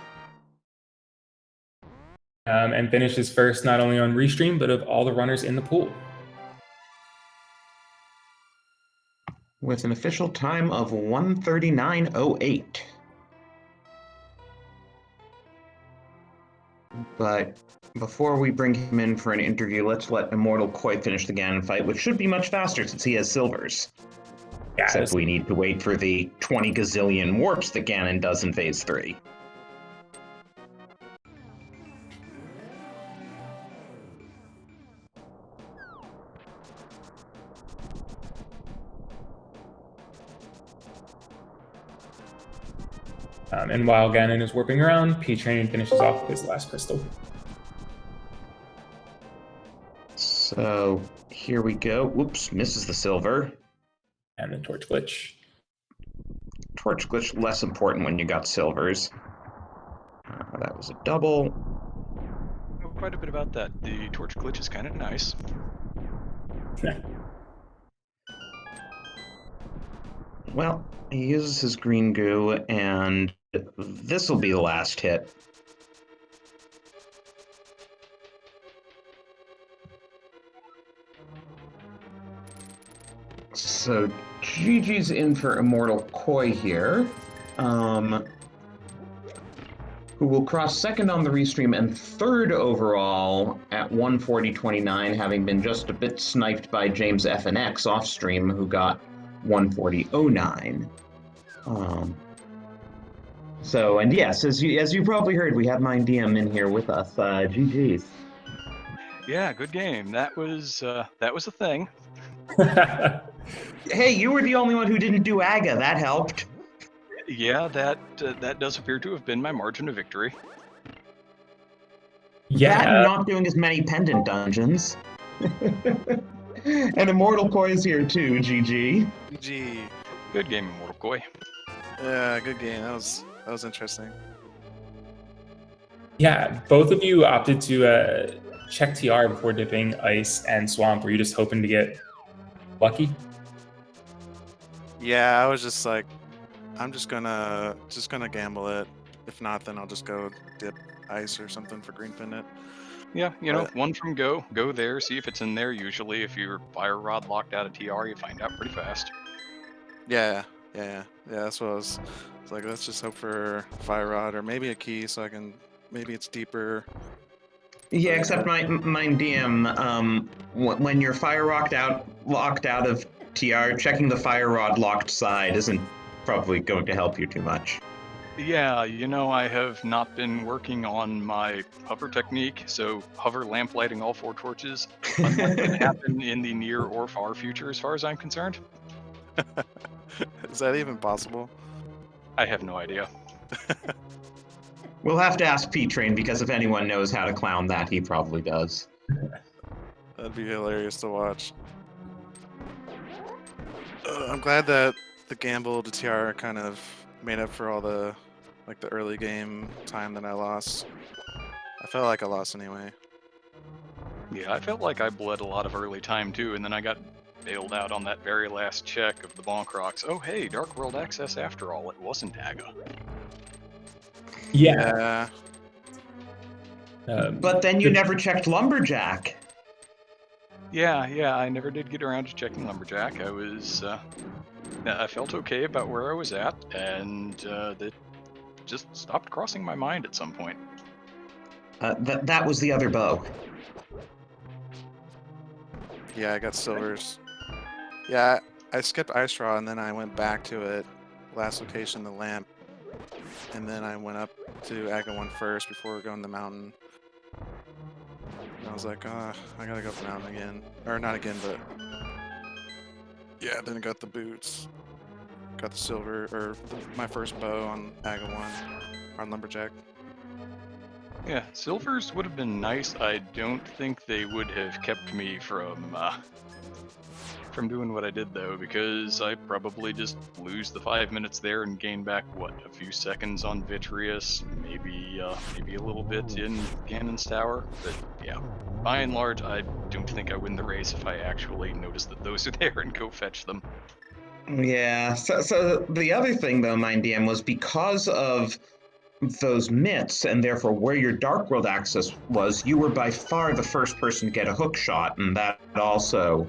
And finishes first not only on Restream, but of all the runners in the pool. With an official time of 1:39:08. But before we bring him in for an interview, let's let Immortal Koi finish the Ganon fight, which should be much faster since he has silvers. Yeah, Except we need to wait for the 20 gazillion warps that Ganon does in Phase 3. And while Ganon is warping around, P-Train finishes off his last crystal. So here we go. Whoops, misses the silver. And the torch glitch. Torch glitch, less important when you got silvers. That was a double. Know quite a bit about that. The torch glitch is kind of nice. Well, he uses his green goo, and this will be the last hit. So GG's in for Immortal Koi here, who will cross second on the restream and third overall at 140.29, having been just a bit sniped by James FNX off stream, who got 140.09. So, and yes, as you probably heard, we have Mind DM in here with us. GG's. Yeah, good game. That was a thing. Hey, you were the only one who didn't do AGA. That helped. Yeah, that does appear to have been my margin of victory. Yeah. That and not doing as many pendant dungeons. And Immortal Koi is here too, GG. GG. Good game, Immortal Koi. Yeah, good game. That was interesting. Yeah, both of you opted to check TR before dipping Ice and Swamp. Were you just hoping to get lucky? Yeah, I was just like, I'm just gonna gamble it. If not, then I'll just go dip Ice or something for green pendant. Yeah, you know, one from go there, see if it's in there. Usually, if your fire rod locked out of TR, you find out pretty fast. Yeah. That's what I was like. Let's just hope for fire rod or maybe a key, so I can. Maybe it's deeper. Yeah, except Mind DM, when you're fire locked out of TR, checking the fire rod locked side isn't probably going to help you too much. Yeah, you know, I have not been working on my hover technique, so hover lamp lighting all 4 torches unlikely to happen in the near or far future as far as I'm concerned. Is that even possible? I have no idea. We'll have to ask P-Train, because if anyone knows how to clown that, he probably does. That'd be hilarious to watch. I'm glad that the gamble to TR kind of made up for all the early game time that I lost. I felt like I lost anyway. Yeah, I felt like I bled a lot of early time too, and then I got bailed out on that very last check of the Bonk Rocks. Oh hey, Dark World Access after all, it wasn't AGA. Yeah. But then you never checked Lumberjack. Yeah, I never did get around to checking Lumberjack. I felt okay about where I was at, and that just stopped crossing my mind at some point. That was the other bow. Yeah, I got silvers. Yeah, I skipped Ice Straw and then I went back to it. Last location, the lamp. And then I went up to AGA 1 first before going to the mountain. And I was like, I gotta go up the mountain again. Or not again, but... Yeah, then I got the boots. Got the silver, or my first bow on AGA 1, on Lumberjack. Yeah, silvers would have been nice. I don't think they would have kept me from doing what I did though, because I probably just lose the 5 minutes there and gain back what, a few seconds on Vitreous, maybe a little bit in Ganon's Tower. But yeah, by and large, I don't think I win the race if I actually notice that those are there and go fetch them. Yeah. So the other thing though, Mind DM, was because of those myths and therefore where your Dark World access was, you were by far the first person to get a hook shot, and that also,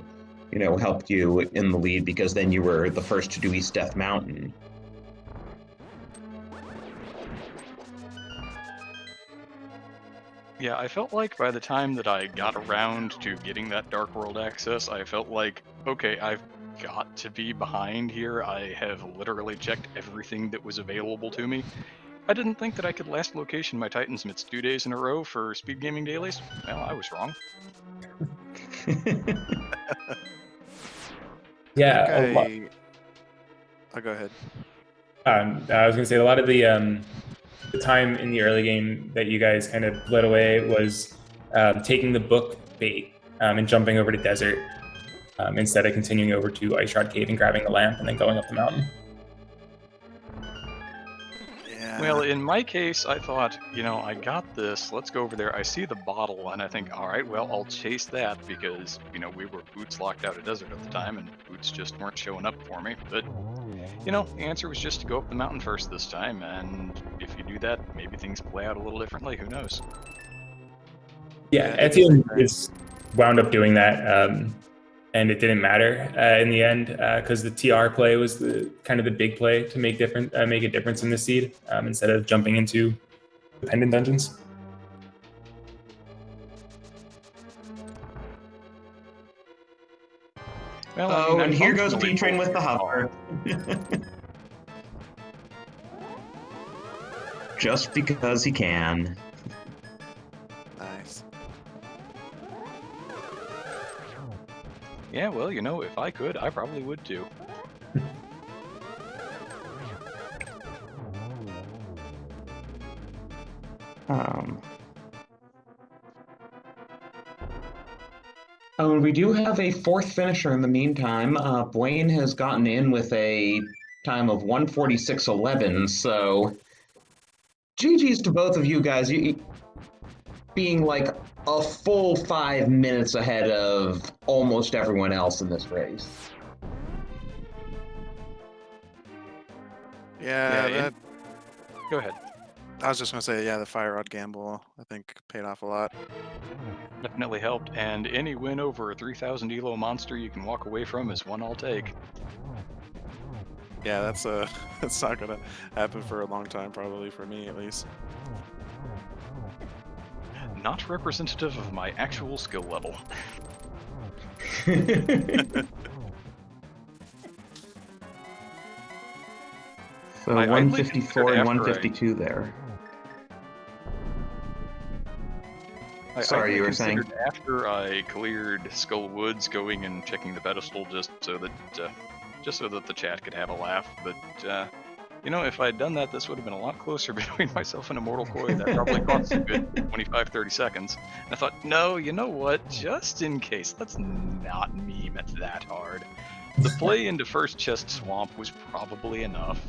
helped you in the lead, because then you were the first to do East Death Mountain. Yeah, I felt like by the time that I got around to getting that Dark World access, I felt like, okay, I've got to be behind here. I have literally checked everything that was available to me. I didn't think that I could last location my Titans Mitts 2 days in a row for speed gaming dailies. Well, I was wrong. Yeah, I a lot. think I'll go ahead. I was gonna say a lot of the time in the early game that you guys kind of bled away was taking the book bait and jumping over to desert instead of continuing over to Ice Shroud Cave and grabbing the lamp and then going up the mountain. Yeah. Well, in my case, I thought, I got this. Let's go over there. I see the bottle, and I think, all right, well, I'll chase that because, we were Boots locked out of desert at the time, and Boots just weren't showing up for me. But, the answer was just to go up the mountain first this time, and if you do that, maybe things play out a little differently. Who knows? Yeah, Yeah, Etienne is wound up doing that, and it didn't matter in the end because the TR play was the kind of the big play to make a difference in the seed instead of jumping into the pendant dungeons. Well, and here goes functionally P-Train with the both hover. Just because he can. Nice. Yeah, well, if I could, I probably would too. We do have a fourth finisher in the meantime. Blaine has gotten in with a time of 1:46.11, so GG's to both of you guys. You being like a full 5 minutes ahead of almost everyone else in this race. Yeah, Go ahead. I was just gonna say, yeah, the fire rod gamble I think paid off a lot. Definitely helped, and any win over a 3,000 elo monster you can walk away from is one I'll take. Yeah, that's that's not gonna happen for a long time, probably for me at least. Not representative of my actual skill level. So I 154 and after 152 there. Sorry, you were saying? After I cleared Skull Woods, going and checking the pedestal just so that the chat could have a laugh. But if I'd done that, this would have been a lot closer between myself and Immortal Koi. That probably cost a good 25-30 seconds. And I thought, no, you know what? Just in case, let's not meme it that hard. The play into first chest swamp was probably enough.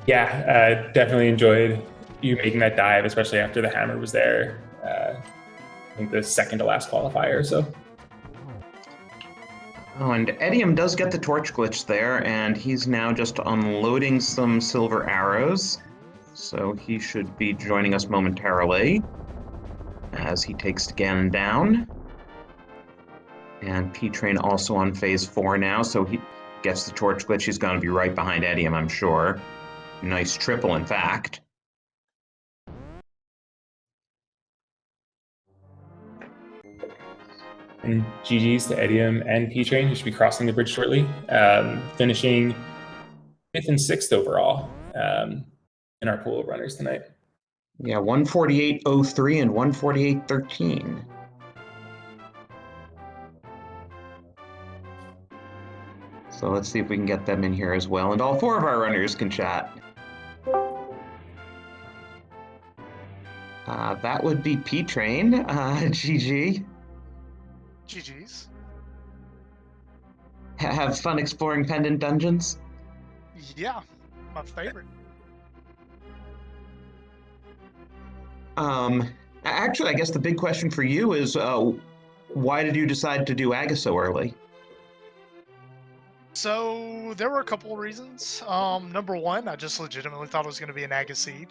Yeah, definitely enjoyed you making that dive, especially after the hammer was there. I think the second to last qualifier. So. Oh, and Edium does get the torch glitch there, and he's now just unloading some silver arrows. So he should be joining us momentarily as he takes Ganon down. And P-Train also on phase 4 now, so he gets the torch glitch. He's going to be right behind Edium, I'm sure. Nice triple, in fact. And GG's to Edium and P-Train, who should be crossing the bridge shortly, finishing 5th and 6th overall in our pool of runners tonight. Yeah, 148.03 and 148.13. So let's see if we can get them in here as well. And all 4 of our runners can chat. That would be P-Train. GG. GG's. Have fun exploring pendant dungeons? Yeah, my favorite. Actually, I guess the big question for you is, why did you decide to do Aga so early? So there were a couple of reasons. Number one, I just legitimately thought it was going to be an Aga seed.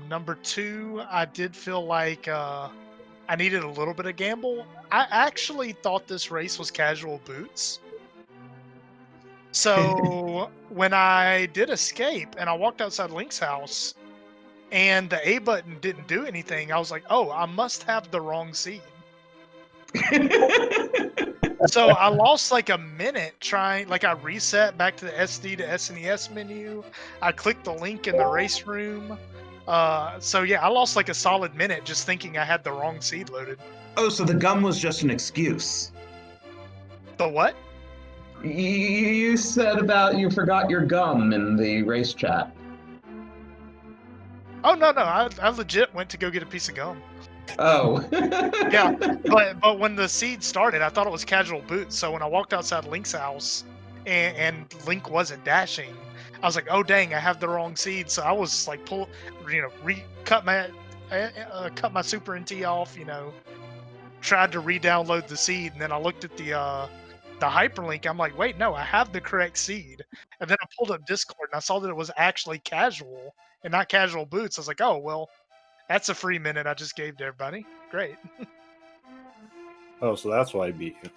Number two, I did feel like I needed a little bit of gamble. I actually thought this race was casual boots. So when I did escape and I walked outside Link's house and the A button didn't do anything, I was like, oh, I must have the wrong seed. So I lost like a minute trying, like I reset back to the SD to SNES menu. I clicked the link in the race room. So yeah, I lost like a solid minute just thinking I had the wrong seed loaded. Oh, so the gum was just an excuse. The what? You said about you forgot your gum in the race chat. Oh no, I legit went to go get a piece of gum. Oh. Yeah, but when the seed started, I thought it was casual boots. So when I walked outside Link's house and Link wasn't dashing, I was like, oh dang, I have the wrong seed. So I was like, cut my Super NT off. Tried to re-download the seed, and then I looked at the hyperlink. I'm like, wait, no, I have the correct seed. And then I pulled up Discord and I saw that it was actually casual and not casual boots. I was like, oh well, that's a free minute I just gave to everybody. Great. Oh, so that's why I beat you.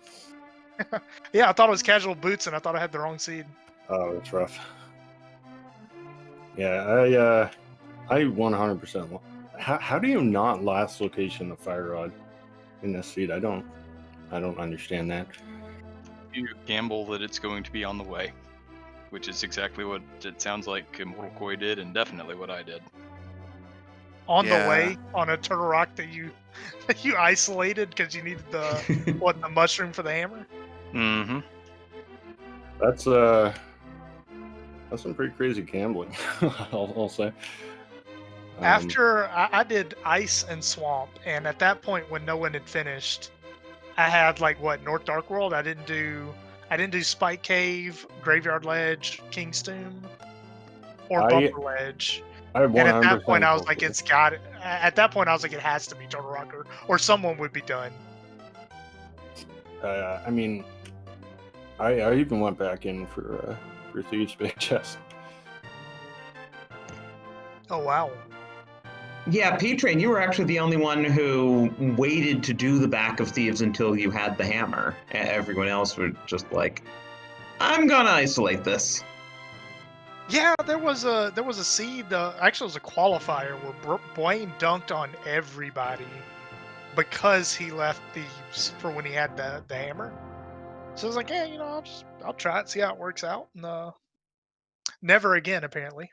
Yeah, I thought it was casual boots, and I thought I had the wrong seed. Oh, it's rough. Yeah, I 100%. How do you not last location the fire rod in this seed? I don't understand that. You gamble that it's going to be on the way, which is exactly what it sounds like Immortal Koi did, and definitely what I did. On Yeah. the way, on a turtle rock that you isolated because you needed the mushroom for the hammer. Mm-hmm. That's some pretty crazy gambling. I'll say. After I did ice and swamp, and at that point when no one had finished, I had North Dark World. I didn't do Spike Cave, Graveyard Ledge, King's Tomb, or Bumper Ledge. I And at that 100% point, I was like, focused. At that point, I was like, it has to be Turtle Rocker, or someone would be done. I mean, I even went back in for Thieves' Big Chest. Oh wow. Yeah, P-Train, you were actually the only one who waited to do the Back of Thieves until you had the hammer. Everyone else were just like, I'm gonna isolate this. Yeah, there was a seed. Actually, it was a qualifier where Blaine dunked on everybody because he left Thieves for when he had the hammer. So I was like, yeah, I'll try it, see how it works out, and never again apparently.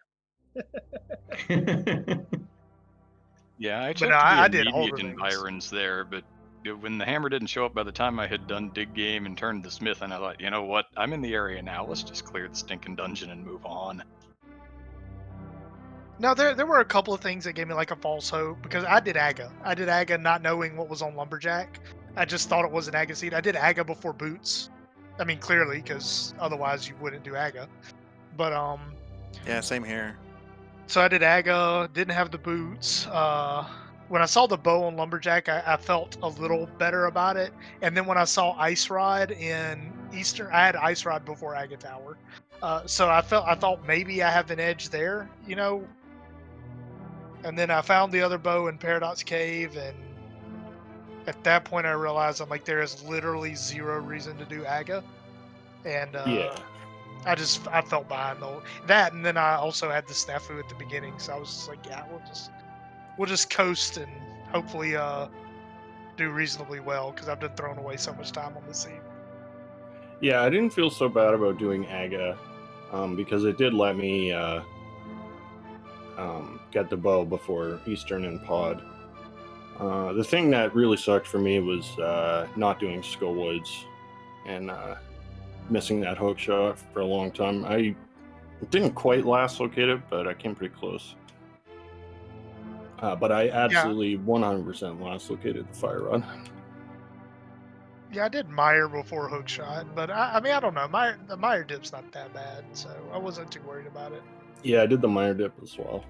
Yeah, I But checked no, I the did all the immediate things. environs there, but when the hammer didn't show up by the time I had done Dig Game and turned the Smith, and I thought, you know what, I'm in the area now, let's just clear the stinking dungeon and move on. No, there were a couple of things that gave me like a false hope because I did Aga. I did Aga not knowing what was on Lumberjack. I just thought it was an Aga seed. I did Aga before Boots. I mean, clearly, because otherwise you wouldn't do Aga. But Yeah, same here. so I did Aga, didn't have the boots. When I saw the bow on Lumberjack, I felt a little better about it. And then when I saw Ice Rod in Eastern, I had Ice Rod before Aga Tower. So I thought maybe I have an edge there, And then I found the other bow in Paradox Cave, and at that point I realized I'm like, there is literally zero reason to do Aga. And Yeah. I felt behind that, and then I also had the snafu at the beginning, so I was just like, yeah, we'll just coast and hopefully do reasonably well because I've been throwing away so much time on this seed. Yeah, I didn't feel so bad about doing Aga because it did let me get the bow before Eastern and Pod. The thing that really sucked for me was not doing Skull Woods and missing that hook shot for a long time. I didn't quite last locate it, but I came pretty close. But I absolutely 100% last located the fire rod. Yeah, I did Meyer before hookshot, but I mean, I don't know. The Meyer dip's not that bad, so I wasn't too worried about it. Yeah, I did the Meyer dip as well.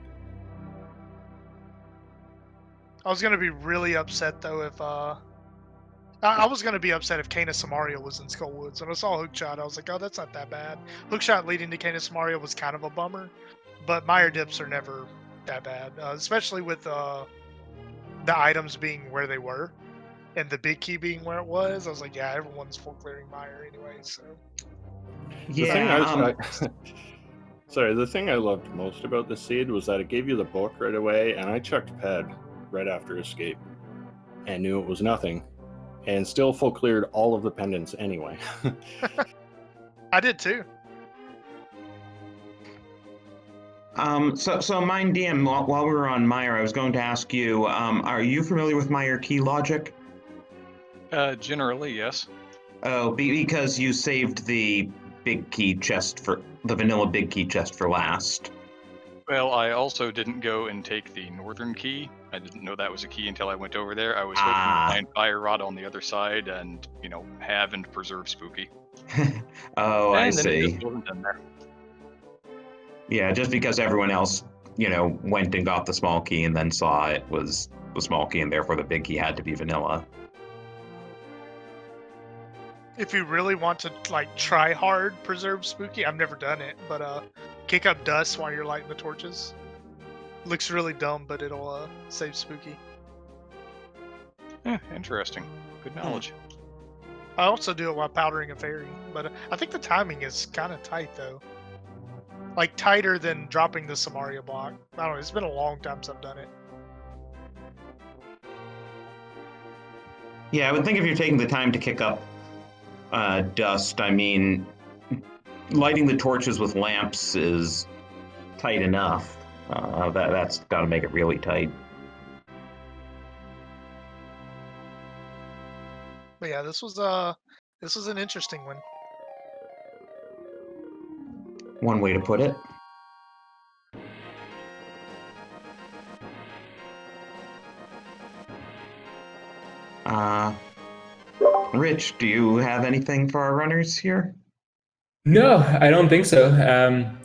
I was gonna be really upset though if I was gonna be upset if Canis Samaria was in Skullwoods. When I saw hookshot, I was like, oh, that's not that bad. Hookshot leading to Canis Samaria was kind of a bummer, but Meyer dips are never that bad, especially with the items being where they were and the big key being where it was. I was like, yeah, everyone's full clearing Meyer anyway, so. Yeah. The thing I loved most about the seed was that it gave you the book right away, and I checked Ped right after Escape and knew it was nothing. and still full cleared all of the pendants anyway. I did too. So Mind DM, while we were on Meyer, I was going to ask you, are you familiar with Meyer key logic? Generally, yes. Oh, because you saved the big key chest for the vanilla big key chest for last. Well, I also didn't go and take the northern key. I didn't know that was a key until I went over there. I was hoping to find Fire Rod on the other side and, have and preserve Spooky. Oh, I And then it see. just wasn't in there. Yeah, just because everyone else, went and got the small key and then saw it was the small key, and therefore the big key had to be vanilla. If you really want to try hard preserve Spooky, I've never done it, but kick up dust while you're lighting the torches. Looks really dumb, but it'll save Spooky. Interesting. Good knowledge. I also do it while powdering a fairy, but I think the timing is kind of tight though. Like tighter than dropping the Samaria block. I don't know, it's been a long time since I've done it. Yeah, I would think if you're taking the time to kick up dust, I mean, lighting the torches with lamps is tight enough. That's got to make it really tight. But yeah, this was an interesting one. One way to put it. Rich, do you have anything for our runners here? No, I don't think so.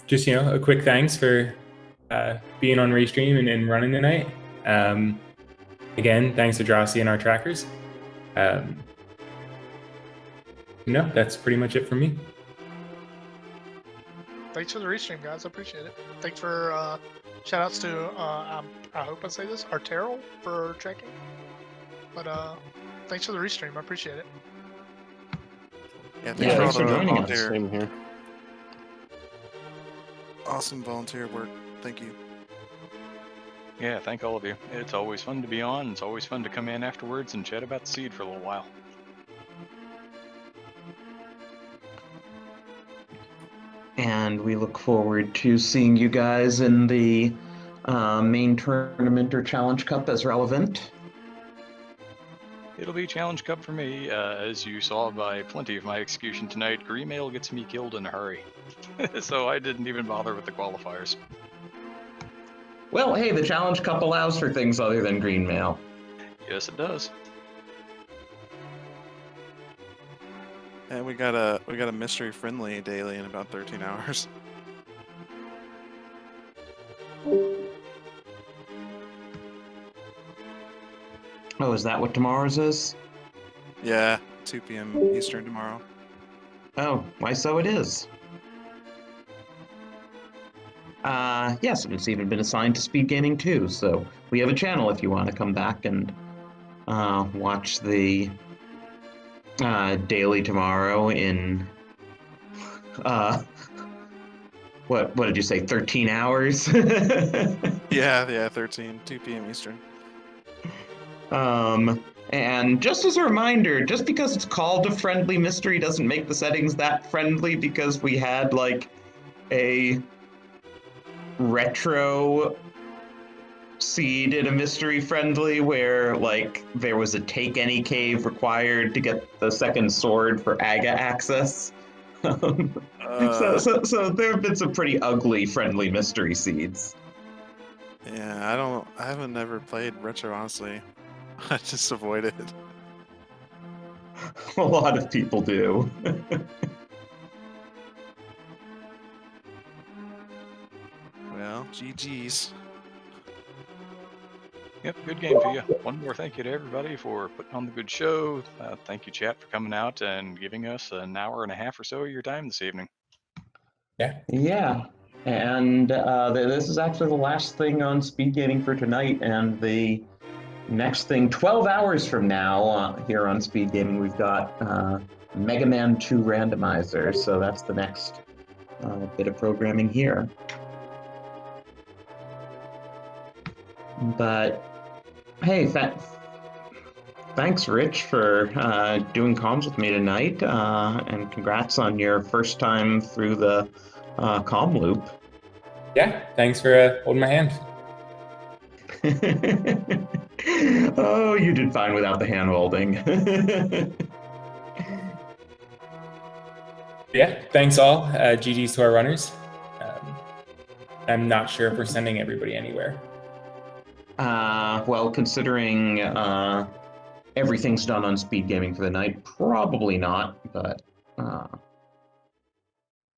Just, a quick thanks for being on Restream and running tonight. Again, thanks to Drosy and our trackers. No, that's pretty much it for me. Thanks for the restream, guys. I appreciate it. Thanks for shout outs to I hope I say this, Arterral for checking. But thanks for the restream. I appreciate it. Yeah, Thanks for all the joining us. volunteer- Same here. Awesome volunteer work. Thank you. Yeah, thank all of you. It's always fun to be on. It's always fun to come in afterwards and chat about the seed for a little while. And we look forward to seeing you guys in the main tournament or Challenge Cup as relevant. It'll be Challenge Cup for me. As you saw by plenty of my execution tonight, Green Mail gets me killed in a hurry. So I didn't even bother with the qualifiers. Well, hey, the Challenge Cup allows for things other than green mail. Yes, it does. And we got a mystery friendly daily in about 13 hours. Oh, is that what tomorrow's is? Yeah, 2 p.m. Eastern tomorrow. Oh, why so it is. Yes, it's even been assigned to speed gaming too, so we have a channel if you want to come back and watch the daily tomorrow in what did you say, 13 hours? Yeah, 13, 2 p.m. Eastern. And just as a reminder, just because it's called a friendly mystery doesn't make the settings that friendly, because we had like a retro seed in a mystery friendly where like there was a take any cave required to get the second sword for Aga access. So there have been some pretty ugly friendly mystery seeds. Yeah, I haven't never played retro, honestly. I just avoid it. A lot of people do. Well, GG's. Yep, good game to you. One more thank you to everybody for putting on the good show. Thank you, chat, for coming out and giving us an hour and a half or so of your time this evening. Yeah, and this is actually the last thing on speed gaming for tonight, and the next thing 12 hours from now here on speed gaming we've got Mega Man 2 Randomizer, so that's the next bit of programming here. But hey, thanks, Rich, for doing comms with me tonight, and congrats on your first time through the comm loop. Yeah, thanks for holding my hand. Oh, you did fine without the hand holding. Yeah, thanks all. GG's to our runners. I'm not sure if we're sending everybody anywhere. Well, considering everything's done on speed gaming for the night, probably not, but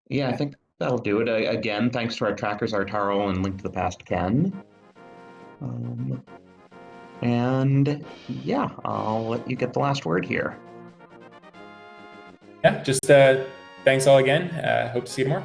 yeah, I think that'll do it. Again, thanks to our trackers, Artaro and Link to the Past, Ken. And yeah, I'll let you get the last word here. Yeah, just thanks all again. Hope to see you tomorrow.